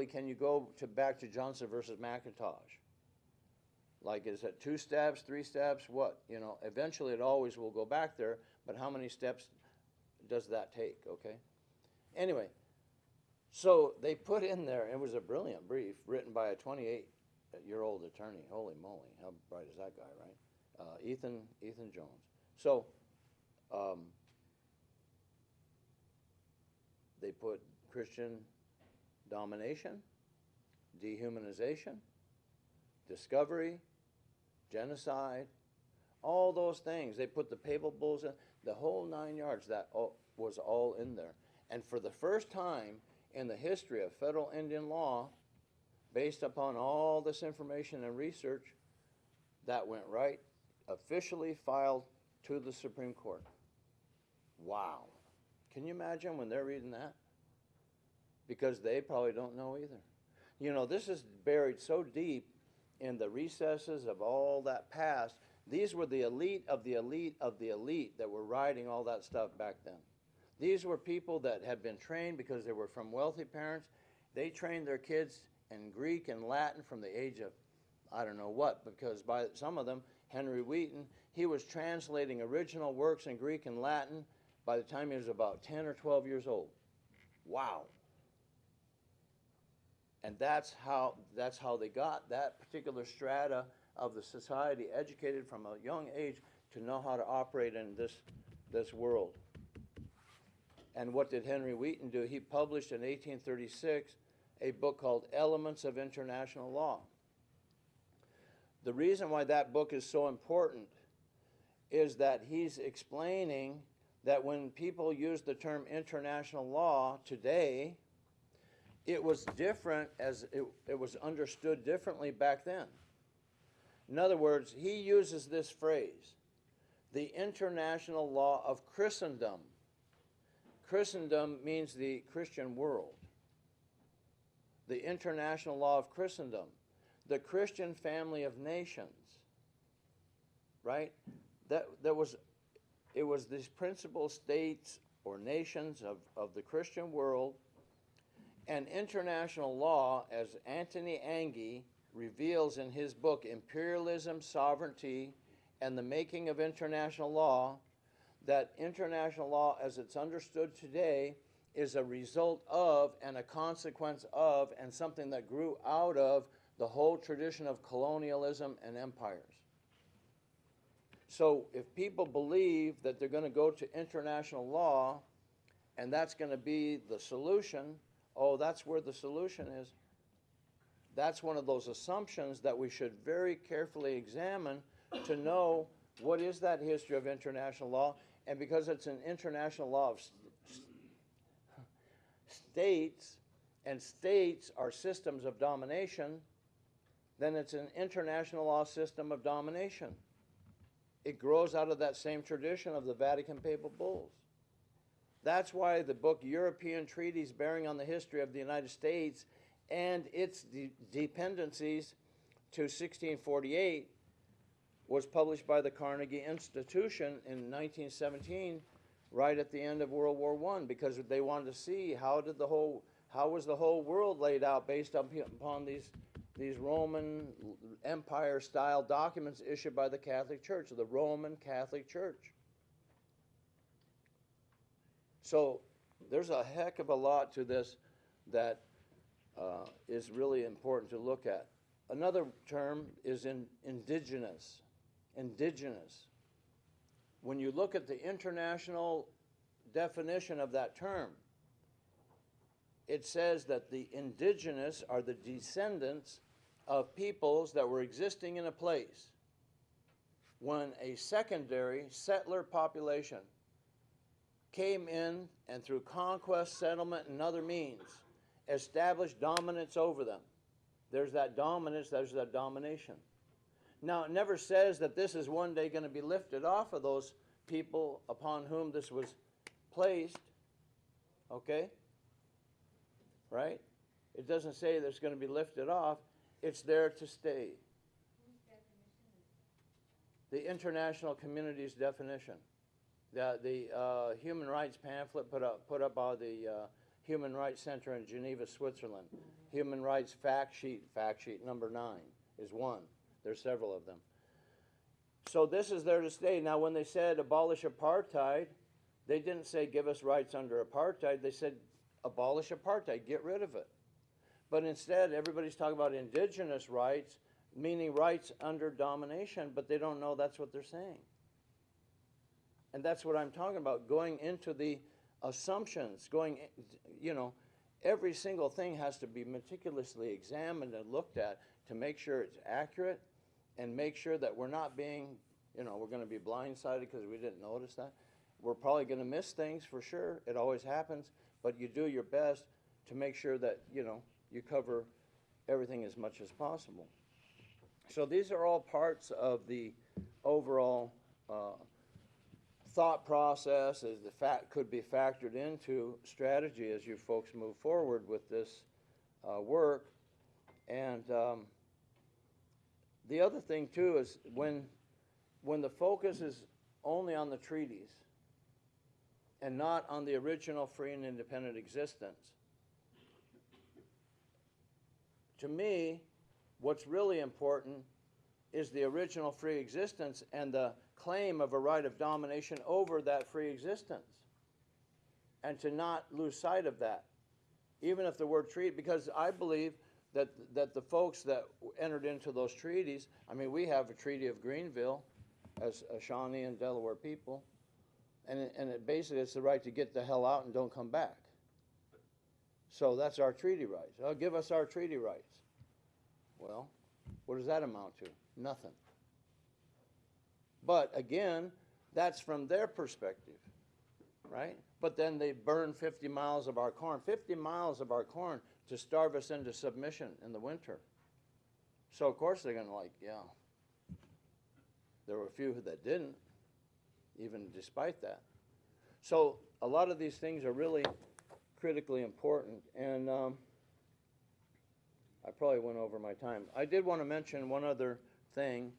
can you go back to Johnson versus McIntosh? Like, is it 2 steps, 3 steps, what? You know, eventually it always will go back there, but how many steps does that take, okay? Anyway, so they put in there, it was a brilliant brief written by a 28-year-old attorney. Holy moly, how bright is that guy, right? Ethan Jones. So they put Christian domination, dehumanization, discovery, genocide, all those things. They put the papal bulls in, the whole 9 yards, that was all in there. And for the first time in the history of federal Indian law, based upon all this information and research, that went right, officially filed to the Supreme Court. Wow. Can you imagine when they're reading that? Because they probably don't know either. You know, this is buried so deep in the recesses of all that past. These were the elite of the elite of the elite that were writing all that stuff back then. These were people that had been trained because they were from wealthy parents. They trained their kids in Greek and Latin from the age of, I don't know what, because by some of them, Henry Wheaton, he was translating original works in Greek and Latin by the time he was about 10 or 12 years old. Wow. And that's how they got that particular strata of the society educated from a young age to know how to operate in this world. And what did Henry Wheaton do? He published in 1836 a book called Elements of International Law. The reason why that book is so important is that he's explaining that when people use the term international law today, it was different, as it was understood differently back then. In other words, he uses this phrase, the international law of Christendom. Christendom means the Christian world. The international law of Christendom, the Christian family of nations, right? It was these principal states or nations of the Christian world. And international law, as Anthony Angie reveals in his book, Imperialism, Sovereignty, and the Making of International Law, that international law as it's understood today is a result of and a consequence of and something that grew out of the whole tradition of colonialism and empires. So if people believe that they're going to go to international law and that's going to be the solution, oh, that's where the solution is. That's one of those assumptions that we should very carefully examine to know what is that history of international law. And because it's an international law of states, and states are systems of domination, then it's an international law system of domination. It grows out of that same tradition of the Vatican Papal Bulls. That's why the book European Treaties Bearing on the History of the United States and its dependencies to 1648 was published by the Carnegie Institution in 1917 right at the end of World War I, because they wanted to see how was the whole world laid out based upon these Roman Empire style documents issued by the Catholic Church, the Roman Catholic Church. So there's a heck of a lot to this that is really important to look at. Another term is indigenous. Indigenous. When you look at the international definition of that term, it says that the indigenous are the descendants of peoples that were existing in a place when a secondary settler population came in and through conquest, settlement, and other means established dominance over them. There's that dominance, there's that domination. Now, it never says that this is one day going to be lifted off of those people upon whom this was placed, okay? Right? It doesn't say that it's going to be lifted off. It's there to stay. The international community's definition. The human rights pamphlet put up by the Human Rights Center in Geneva, Switzerland. Human Rights fact sheet number 9 is one. There's several of them. So this is there to stay. Now, when they said abolish apartheid, they didn't say give us rights under apartheid. They said abolish apartheid, get rid of it. But instead, everybody's talking about indigenous rights, meaning rights under domination, but they don't know that's what they're saying. And that's what I'm talking about, going into the assumptions, every single thing has to be meticulously examined and looked at to make sure it's accurate and make sure that we're not being, we're going to be blindsided because we didn't notice that. We're probably going to miss things for sure. It always happens. But you do your best to make sure that, you cover everything as much as possible. So these are all parts of the overall thought process as could be factored into strategy as you folks move forward with this work. And the other thing too is when the focus is only on the treaties and not on the original free and independent existence, to me, what's really important is the original free existence and the claim of a right of domination over that free existence, and to not lose sight of that, even if the word treaty, because I believe that the folks that entered into those treaties, we have a Treaty of Greenville as a Shawnee and Delaware people, and it basically it's the right to get the hell out and don't come back. So that's our treaty rights. Oh, give us our treaty rights. Well, what does that amount to? Nothing. But again, that's from their perspective, right? But then they burn 50 miles of our corn, 50 miles of our corn to starve us into submission in the winter. So of course they're going to yeah. There were a few that didn't, even despite that. So a lot of these things are really critically important, and I probably went over my time. I did want to mention one other thing,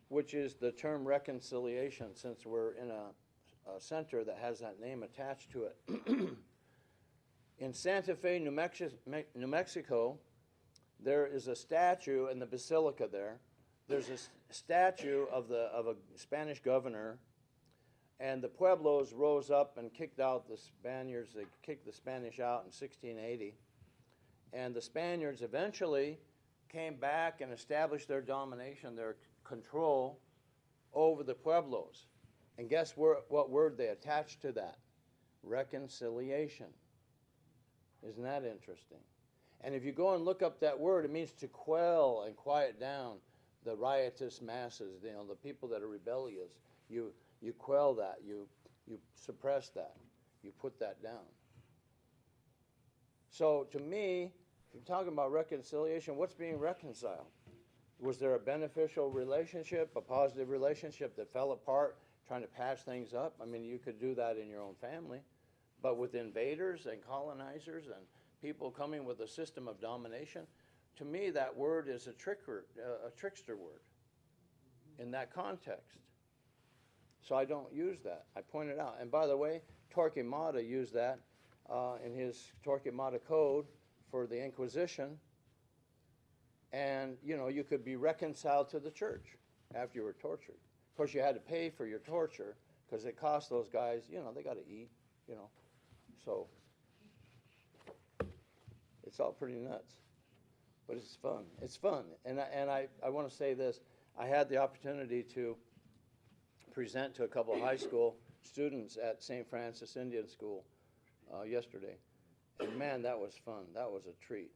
which is the term reconciliation, since we're in a center that has that name attached to it. In Santa Fe, New Mexico, there is a statue in the basilica there. There's a statue of a Spanish governor, and the Pueblos rose up and kicked out the Spaniards. They kicked the Spanish out in 1680. And the Spaniards eventually came back and established their domination, their control over the Pueblos. And guess what word they attached to that? Reconciliation. Isn't that interesting? And if you go and look up that word, it means to quell and quiet down the riotous masses, the people that are rebellious. You quell that, you suppress that, you put that down. So to me, if you're talking about reconciliation, what's being reconciled? Was there a beneficial relationship, a positive relationship that fell apart, trying to patch things up? You could do that in your own family. But with invaders and colonizers and people coming with a system of domination, to me that word is a trickster word in that context. So I don't use that. I point it out. And by the way, Torquemada used that in his Torquemada Code for the Inquisition. And, you know, you could be reconciled to the church after you were tortured. Of course, you had to pay for your torture because it cost those guys, you know, they got to eat, you know. So it's all pretty nuts. But it's fun. It's fun. And I want to say this. I had the opportunity to present to a couple of high school students at St. Francis Indian School yesterday. And man, that was fun. That was a treat.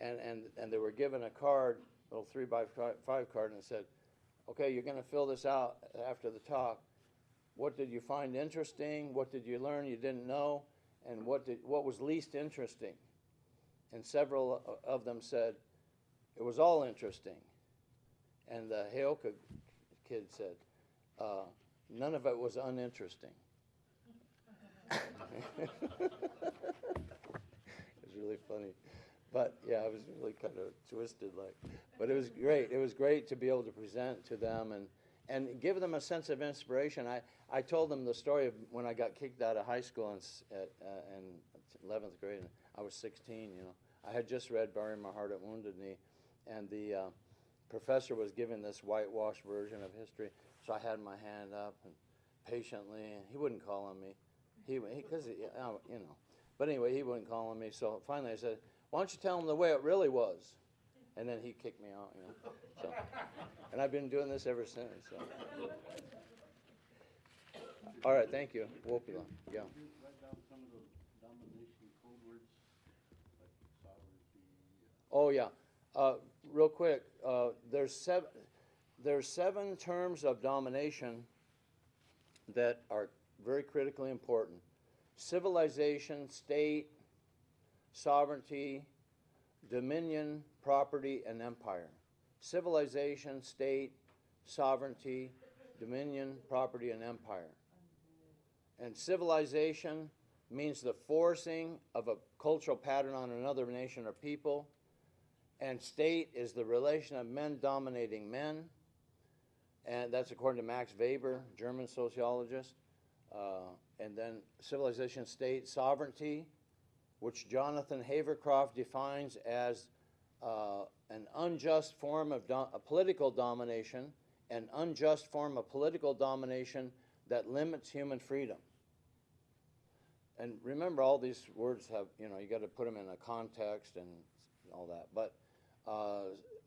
And they were given a card, a little 3x5 card, and it said, okay, you're going to fill this out after the talk. What did you find interesting? What did you learn you didn't know? And what was least interesting? And several of them said, it was all interesting. And the Heoka kid said, none of it was uninteresting. It was really funny. But yeah, it was really kind of twisted like. But it was great. It was great to be able to present to them and give them a sense of inspiration. I told them the story of when I got kicked out of high school in 11th grade. And I was 16, you know. I had just read Burying My Heart at Wounded Knee, and the professor was giving this whitewashed version of history. So I had my hand up and patiently, and he wouldn't call on me. Because, you know. But anyway, he wouldn't call on me. So finally I said, why don't you tell him the way it really was? And then he kicked me out, you know. So, and I've been doing this ever since. So. All right, thank you. Wopila. Yeah. Write down some of those domination code words, like sovereignty. Oh, yeah. Real quick, there's seven terms of domination that are very critically important. Civilization, state, sovereignty, dominion, property, and empire. Civilization, state, sovereignty, dominion, property, and empire. And civilization means the forcing of a cultural pattern on another nation or people. And state is the relation of men dominating men. And that's according to Max Weber, German sociologist. And then civilization, state, sovereignty, which Jonathan Havercroft defines as an unjust form of political domination, an unjust form of political domination that limits human freedom. And remember, all these words have, you know, you got to put them in a context and all that. But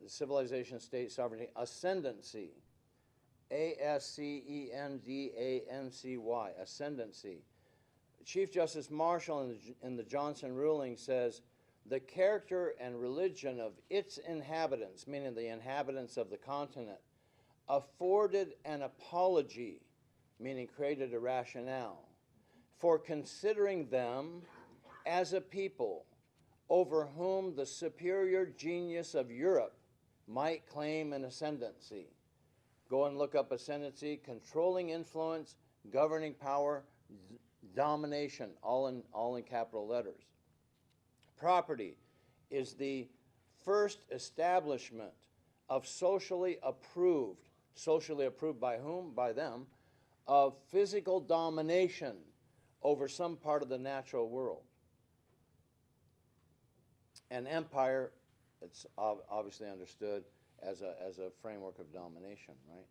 civilization, state, sovereignty, ascendancy, A-S-C-E-N-D-A-N-C-Y, ascendancy. Chief Justice Marshall in the Johnson ruling says, the character and religion of its inhabitants, meaning the inhabitants of the continent, afforded an apology, meaning created a rationale, for considering them as a people over whom the superior genius of Europe might claim an ascendancy. Go and look up ascendancy, controlling influence, governing power, domination, all in capital letters. Property is the first establishment of socially approved by whom? By them, of physical domination over some part of the natural world. And empire, it's obviously understood as a framework of domination, right?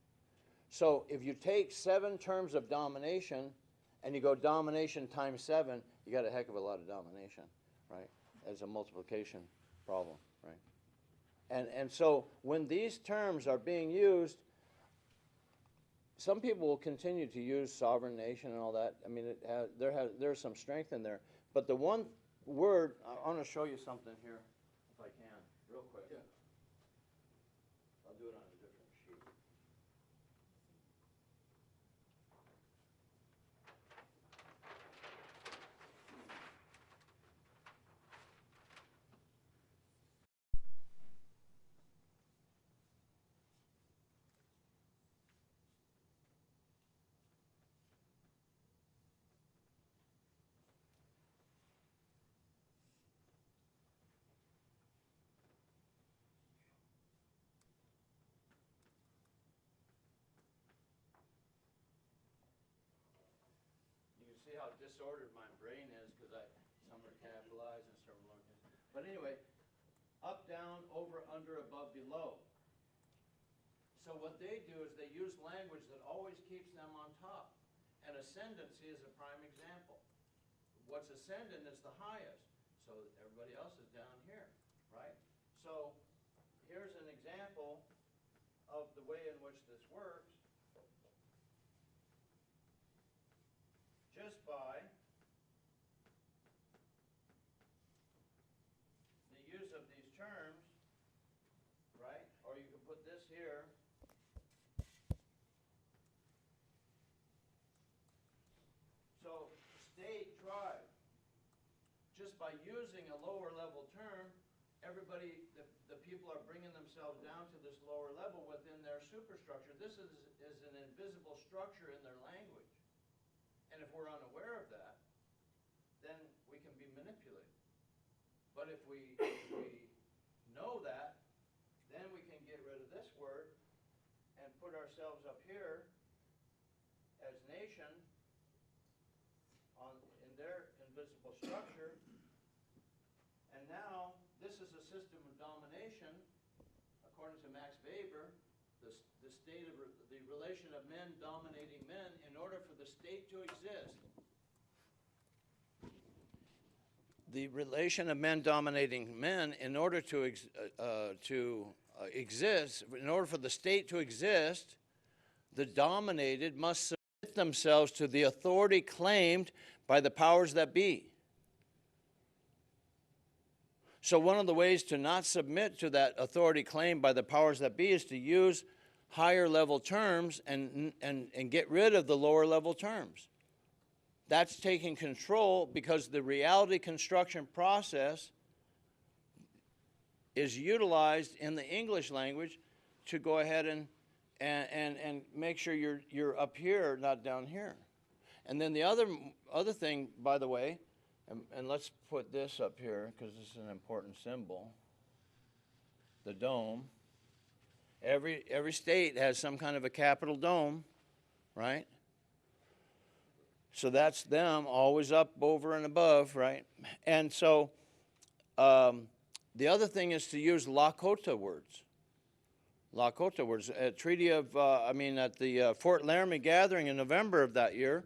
So if you take 7 terms of domination and you go domination times 7, you got a heck of a lot of domination, right? As a multiplication problem, right? And so when these terms are being used, some people will continue to use sovereign nation and all that. I mean, there's some strength in there. But the one word, I want to show you something here, if I can, real quick. Yeah. I'll do it on a different sheet. see how disordered my brain is because some are capitalized and some are lowercase. But anyway, up, down, over, under, above, below. So what they do is they use language that always keeps them on top. And ascendancy is a prime example. What's ascendant is the highest. So everybody else is down here, right? So here's an example of the way in which this works. Just by the use of these terms, right? Or you can put this here. So state, tribe, just by using a lower level term, everybody, the people are bringing themselves down to this lower level within their superstructure. This is an invisible structure in their language. And if we're unaware of that, then we can be manipulated. But if we know that, then we can get rid of this word and put ourselves up here as nation in their invisible structure. And now, this is a system of domination, according to Max Weber, the state of the relation of men dominating men in order for the state to exist. The relation of men dominating men in order to exist, in order for the state to exist, the dominated must submit themselves to the authority claimed by the powers that be. So one of the ways to not submit to that authority claimed by the powers that be is to use higher level terms and get rid of the lower level terms. That's taking control because the reality construction process is utilized in the English language to go ahead and make sure you're up here, not down here. And then the other thing, by the way, and let's put this up here because this is an important symbol, the dome. Every state has some kind of a capital dome, right? So that's them always up, over, and above, right? And so the other thing is to use Lakota words. Lakota words. At the Fort Laramie gathering in November of that year,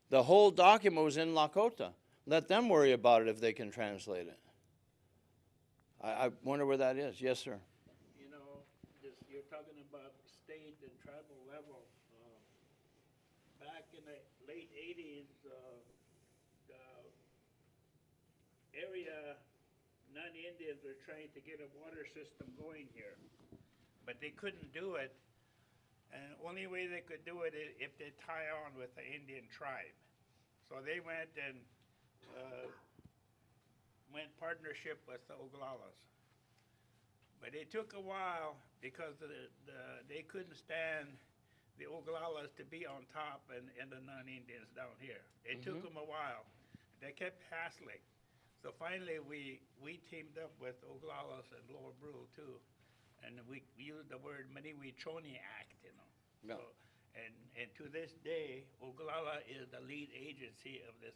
the whole document was in Lakota. Let them worry about it if they can translate it. I wonder where that is. Yes, sir. You know, you're talking about state and tribal level. Back in the late 80s, the area non-Indians were trying to get a water system going here, but they couldn't do it. And the only way they could do it is if they tie on with the Indian tribe. So they went and went partnership with the Oglalas. But it took a while because they couldn't stand the Oglalas to be on top and the non-Indians down here. It took them a while. They kept hassling. So finally we teamed up with Oglalas and Lower Brule too. And we used the word Maniwichoni Act, you know. Yeah. So, and to this day, Oglala is the lead agency of this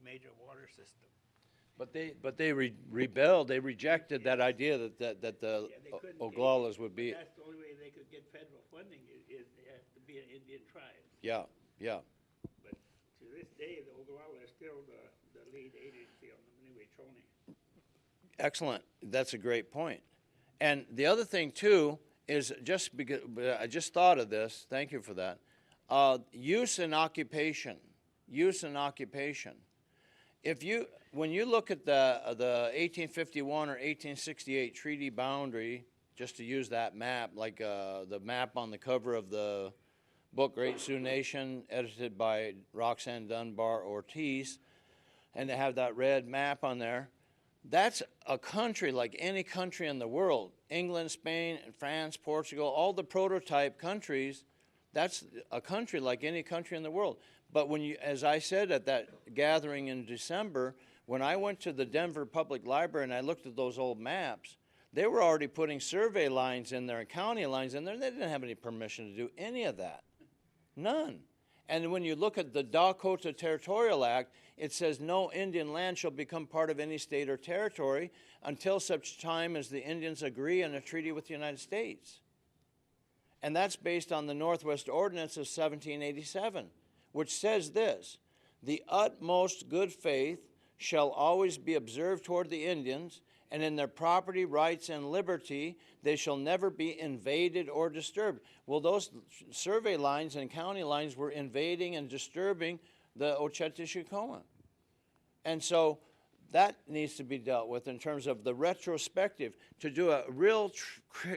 major water system. But they rebelled. They rejected that idea that the Oglalas would be. That's the only way they could get federal funding is they have to be an Indian tribe. Yeah, yeah. But to this day, the Oglala is still the lead agency on the Maniwichoni. Excellent. That's a great point. And the other thing too is just because I just thought of this. Thank you for that. Use and occupation. Use and occupation. When you look at the 1851 or 1868 treaty boundary, just to use that map, like the map on the cover of the book Great Sioux Nation, edited by Roxanne Dunbar Ortiz, and to have that red map on there, that's a country like any country in the world. England, Spain, France, Portugal, all the prototype countries, that's a country like any country in the world. But when you, as I said at that gathering in December, when I went to the Denver Public Library and I looked at those old maps, they were already putting survey lines in there and county lines in there. They didn't have any permission to do any of that. None. And when you look at the Dakota Territorial Act, it says no Indian land shall become part of any state or territory until such time as the Indians agree on a treaty with the United States. And that's based on the Northwest Ordinance of 1787, which says this: the utmost good faith shall always be observed toward the Indians, and in their property, rights, and liberty they shall never be invaded or disturbed. Well, those survey lines and county lines were invading and disturbing the Oceti Sakowin. And so that needs to be dealt with in terms of the retrospective, to do a real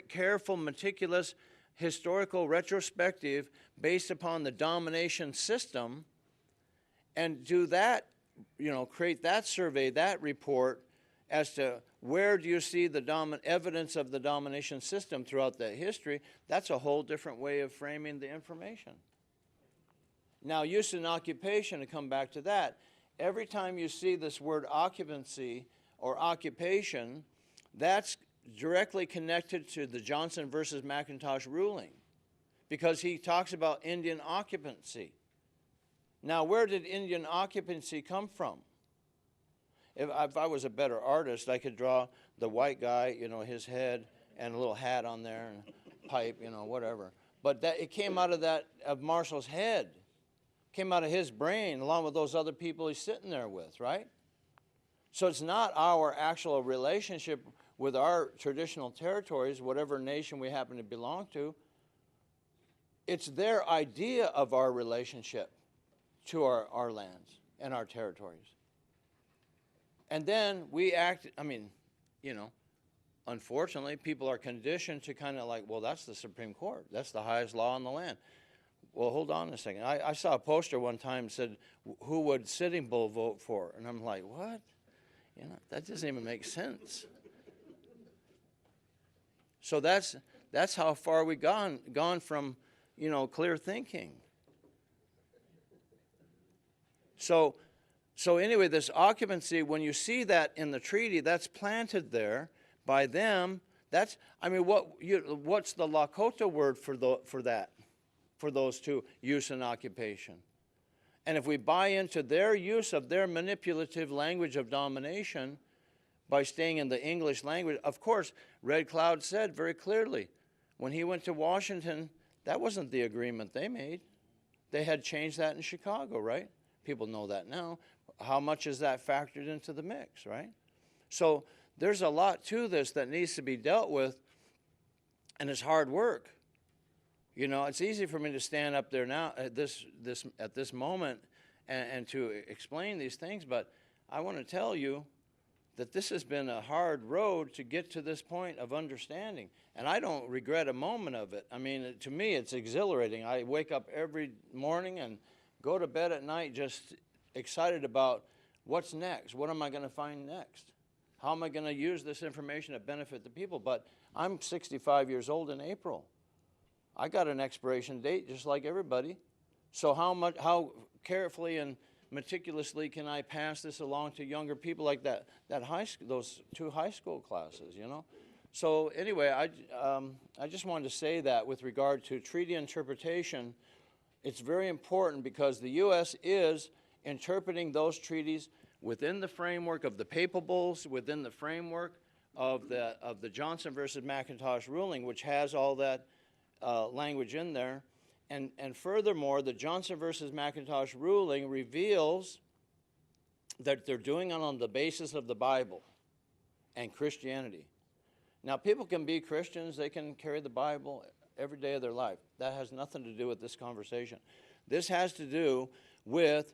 careful, meticulous, historical retrospective based upon the domination system, and do that, create that survey, that report, as to where do you see the evidence of the domination system throughout that history. That's a whole different way of framing the information. Now, use and occupation, to come back to that, every time you see this word occupancy or occupation, that's directly connected to the Johnson versus McIntosh ruling, because he talks about Indian occupancy. Now, where did Indian occupancy come from? If I was a better artist, I could draw the white guy, his head and a little hat on there and pipe, whatever. But it came out of Marshall's head, came out of his brain, along with those other people he's sitting there with, right? So it's not our actual relationship with our traditional territories, whatever nation we happen to belong to. It's their idea of our relationship to our lands and our territories. And then we act, unfortunately, people are conditioned to kind of like, well, that's the Supreme Court. That's the highest law in the land. Well, hold on a second. I saw a poster one time that said, who would Sitting Bull vote for? And I'm like, what? That doesn't even make sense. So that's how far we've gone from, clear thinking. So anyway, this occupancy, when you see that in the treaty, that's planted there by them. What's the Lakota word for that? For those two, use and occupation. And if we buy into their use of their manipulative language of domination by staying in the English language, of course, Red Cloud said very clearly, when he went to Washington, that wasn't the agreement they made. They had changed that in Chicago, right? People know that now. How much is that factored into the mix, right? So there's a lot to this that needs to be dealt with, and it's hard work. It's easy for me to stand up there now at this moment and to explain these things, but I want to tell you that this has been a hard road to get to this point of understanding, and I don't regret a moment of it. To me, it's exhilarating. I wake up every morning and go to bed at night just excited about what's next. What am I going to find next? How am I going to use this information to benefit the people? But I'm 65 years old in April. I got an expiration date just like everybody. So how carefully and meticulously can I pass this along to younger people like those two high school classes, So anyway, I just wanted to say that with regard to treaty interpretation, it's very important because the U.S. is interpreting those treaties within the framework of the papal bulls, within the framework of the Johnson versus McIntosh ruling, which has all that language in there. And furthermore, the Johnson versus McIntosh ruling reveals that they're doing it on the basis of the Bible and Christianity. Now, people can be Christians. They can carry the Bible every day of their life. That has nothing to do with this conversation. This has to do with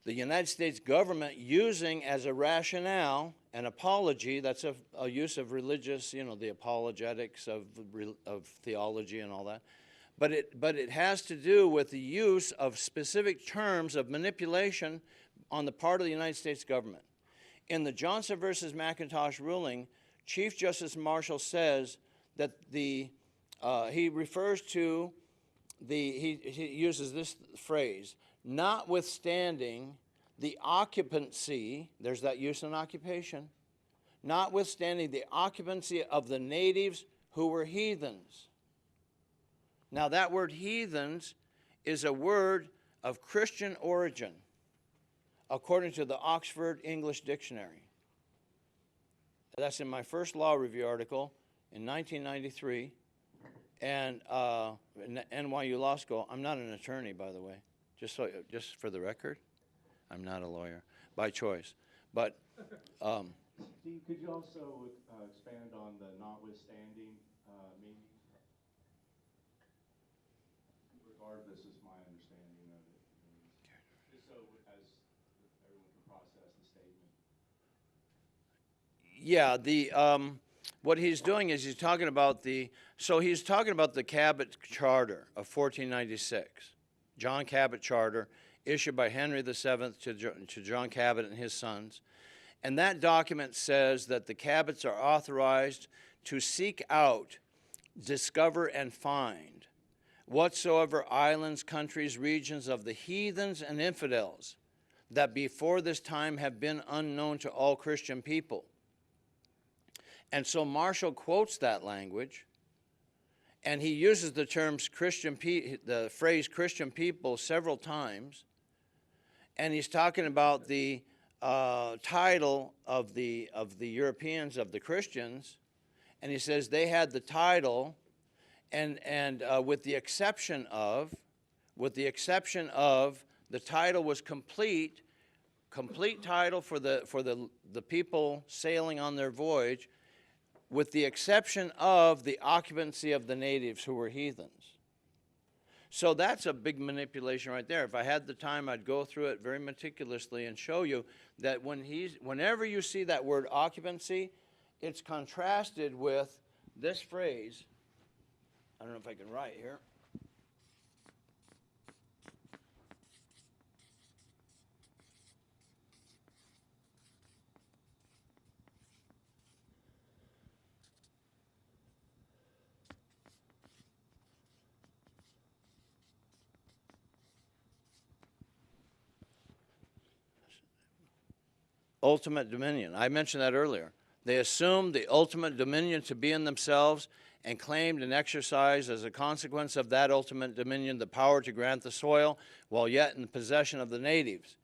the United States government using as a rationale an apology. That's a use of religious, the apologetics of theology and all that. But it has to do with the use of specific terms of manipulation on the part of the United States government. In the Johnson versus McIntosh ruling, Chief Justice Marshall says that he refers to he uses this phrase, notwithstanding the occupancy, there's that use and occupation, notwithstanding the occupancy of the natives who were heathens. Now that word heathens is a word of Christian origin, according to the Oxford English Dictionary. That's in my first law review article in 1993, and in NYU Law School. I'm not an attorney, by the way, just for the record. I'm not a lawyer by choice. But Steve, could you also expand on the notwithstanding meaning? Regardless is my understanding of it. Just so as everyone can process the statement. Yeah, what he's doing is he's talking about the Cabot Charter of 1496, John Cabot Charter, issued by Henry VII to John Cabot and his sons. And that document says that the Cabots are authorized to seek out, discover, and find whatsoever islands, countries, regions of the heathens and infidels that before this time have been unknown to all Christian people. And so Marshall quotes that language, and he uses the terms the phrase Christian people several times, and he's talking about the title of the Europeans, of the Christians, and he says they had the title, and with the exception of the title was complete title for the people sailing on their voyage, with the exception of the occupancy of the natives who were heathens. So that's a big manipulation right there. If I had the time, I'd go through it very meticulously and show you that whenever you see that word occupancy, it's contrasted with this phrase. I don't know if I can write here. Ultimate dominion. I mentioned that earlier. They assumed the ultimate dominion to be in themselves and claimed and exercised as a consequence of that ultimate dominion the power to grant the soil while yet in possession of the natives.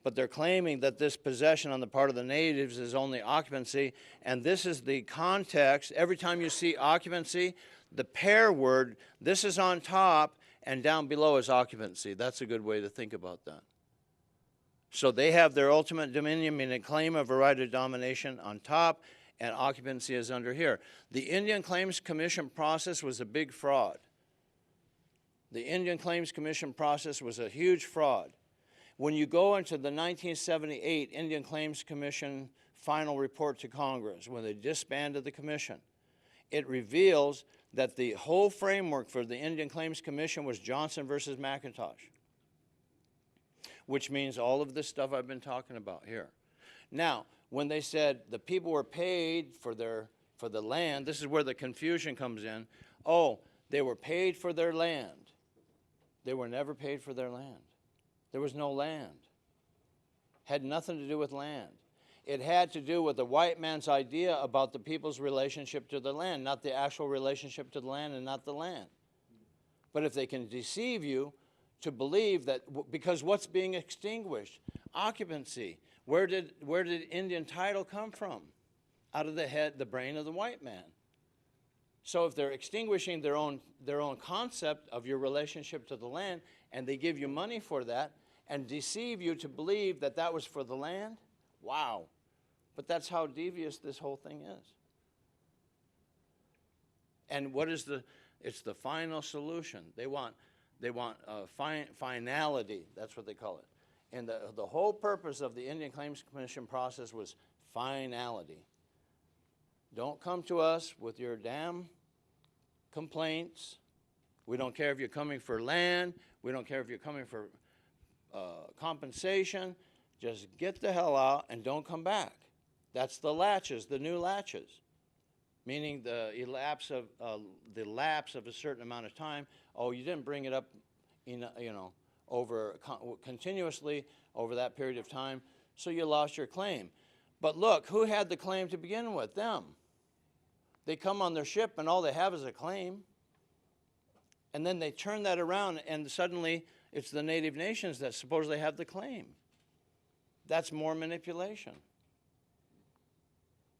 But they're claiming that this possession on the part of the natives is only occupancy, and this is the context. Every time you see occupancy, the pair word, this is on top and down below is occupancy. That's a good way to think about that. So they have their ultimate dominion, meaning claim of a right of domination on top, and occupancy is under here. The Indian Claims Commission process was a big fraud. The Indian Claims Commission process was a huge fraud. When you go into the 1978 Indian Claims Commission final report to Congress, when they disbanded the commission, it reveals that the whole framework for the Indian Claims Commission was Johnson versus McIntosh, which means all of this stuff I've been talking about here. Now, when they said the people were paid for the land, this is where the confusion comes in. Oh, they were paid for their land. They were never paid for their land. There was no land. Had nothing to do with land. It had to do with the white man's idea about the people's relationship to the land, not the actual relationship to the land and not the land. But if they can deceive you to believe that, because what's being extinguished? Occupancy. Where did Indian title come from? Out of the brain of the white man. So if they're extinguishing their own concept of your relationship to the land, and they give you money for that, and deceive you to believe that that was for the land, wow. But that's how devious this whole thing is. And what is it's the final solution. They want finality, that's what they call it. And the whole purpose of the Indian Claims Commission process was finality. Don't come to us with your damn complaints. We don't care if you're coming for land. We don't care if you're coming for compensation. Just get the hell out and don't come back. That's the latches, the new latches, meaning the lapse of a certain amount of time. Oh, you didn't bring it up, continuously over that period of time, so you lost your claim. But look, who had the claim to begin with? Them. They come on their ship and all they have is a claim. And then they turn that around and suddenly It's the native nations that supposedly have the claim. That's more manipulation.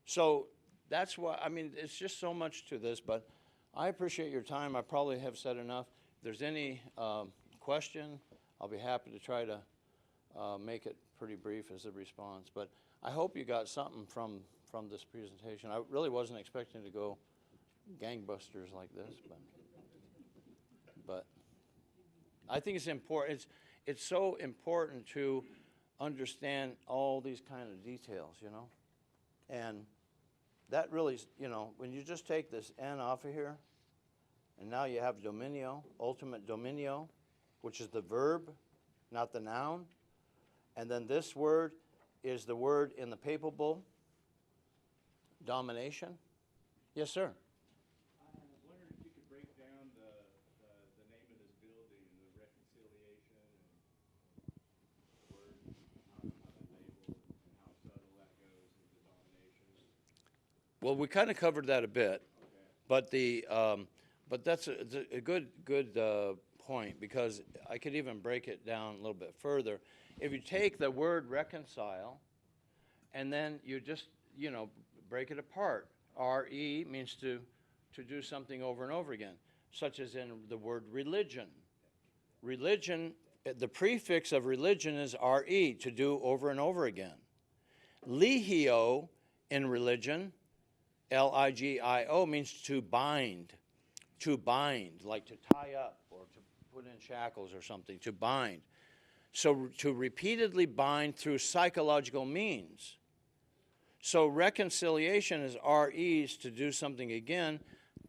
So that's why, I mean, it's just so much to this, but I appreciate your time. I probably have said enough. If there's any question, I'll be happy to try to make it pretty brief as a response. But I hope you got something from this presentation. I really wasn't expecting to go gangbusters like this, but I think it's important. It's so important to understand all these kind of details, you know, and that really, you know, when you just take this N off of here, and now you have dominio, ultimate dominio, which is the verb, not the noun, and then this word is the word in the papal bull, domination. Yes, sir. I wondered if you could break down the name of this building, the reconciliation, and the word, how that label, and how subtle that goes into domination. Well, we kind of covered that a bit, Okay. but that's a good point, because I could even break it down a little bit further. If you take the word reconcile, and then you just, you know, break it apart. R-E means to do something over and over again, such as in the word religion. Religion, the prefix of religion is R-E, to do over and over again. Ligio in religion, L-I-G-I-O, means to bind, like to tie up or to put in shackles or something, to bind. So to repeatedly bind through psychological means. So reconciliation is R-E's, to do something again.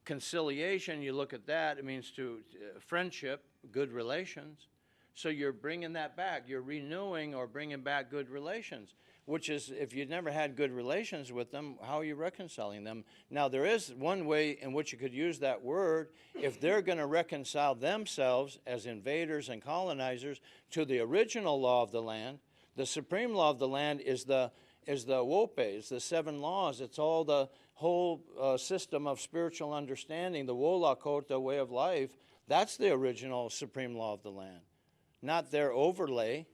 Conciliation, you look at that, it means to friendship, good relations. So you're bringing that back. You're renewing or bringing back good relations, which is, if you've never had good relations with them, how are you reconciling them? Now, there is one way in which you could use that word. If they're going to reconcile themselves as invaders and colonizers to the original law of the land, the supreme law of the land is the wope, it's the 7 laws. It's all the whole system of spiritual understanding, the wolakota way of life. That's the original supreme law of the land, not their overlay,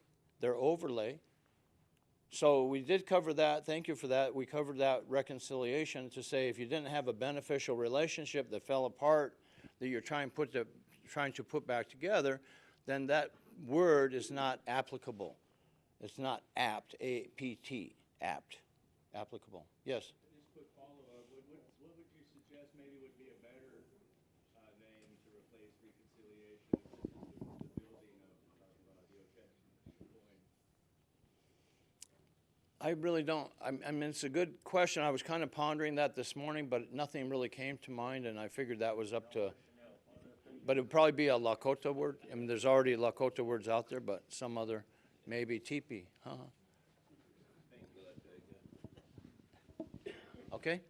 So we did cover that. Thank you for that. We covered that reconciliation to say if you didn't have a beneficial relationship that fell apart, that you're trying to put back together, then that word is not applicable. It's not apt, A-P-T, apt, applicable. Yes? Just quick follow-up. What would you suggest maybe would be a better name to replace reconciliation? The building of the Oceti Sakowin. I really don't. I mean, it's a good question. I was kind of pondering that this morning, but nothing really came to mind, and I figured that was up to, but it would probably be a Lakota word. I mean, there's already Lakota words out there, but some other, maybe teepee. Okay?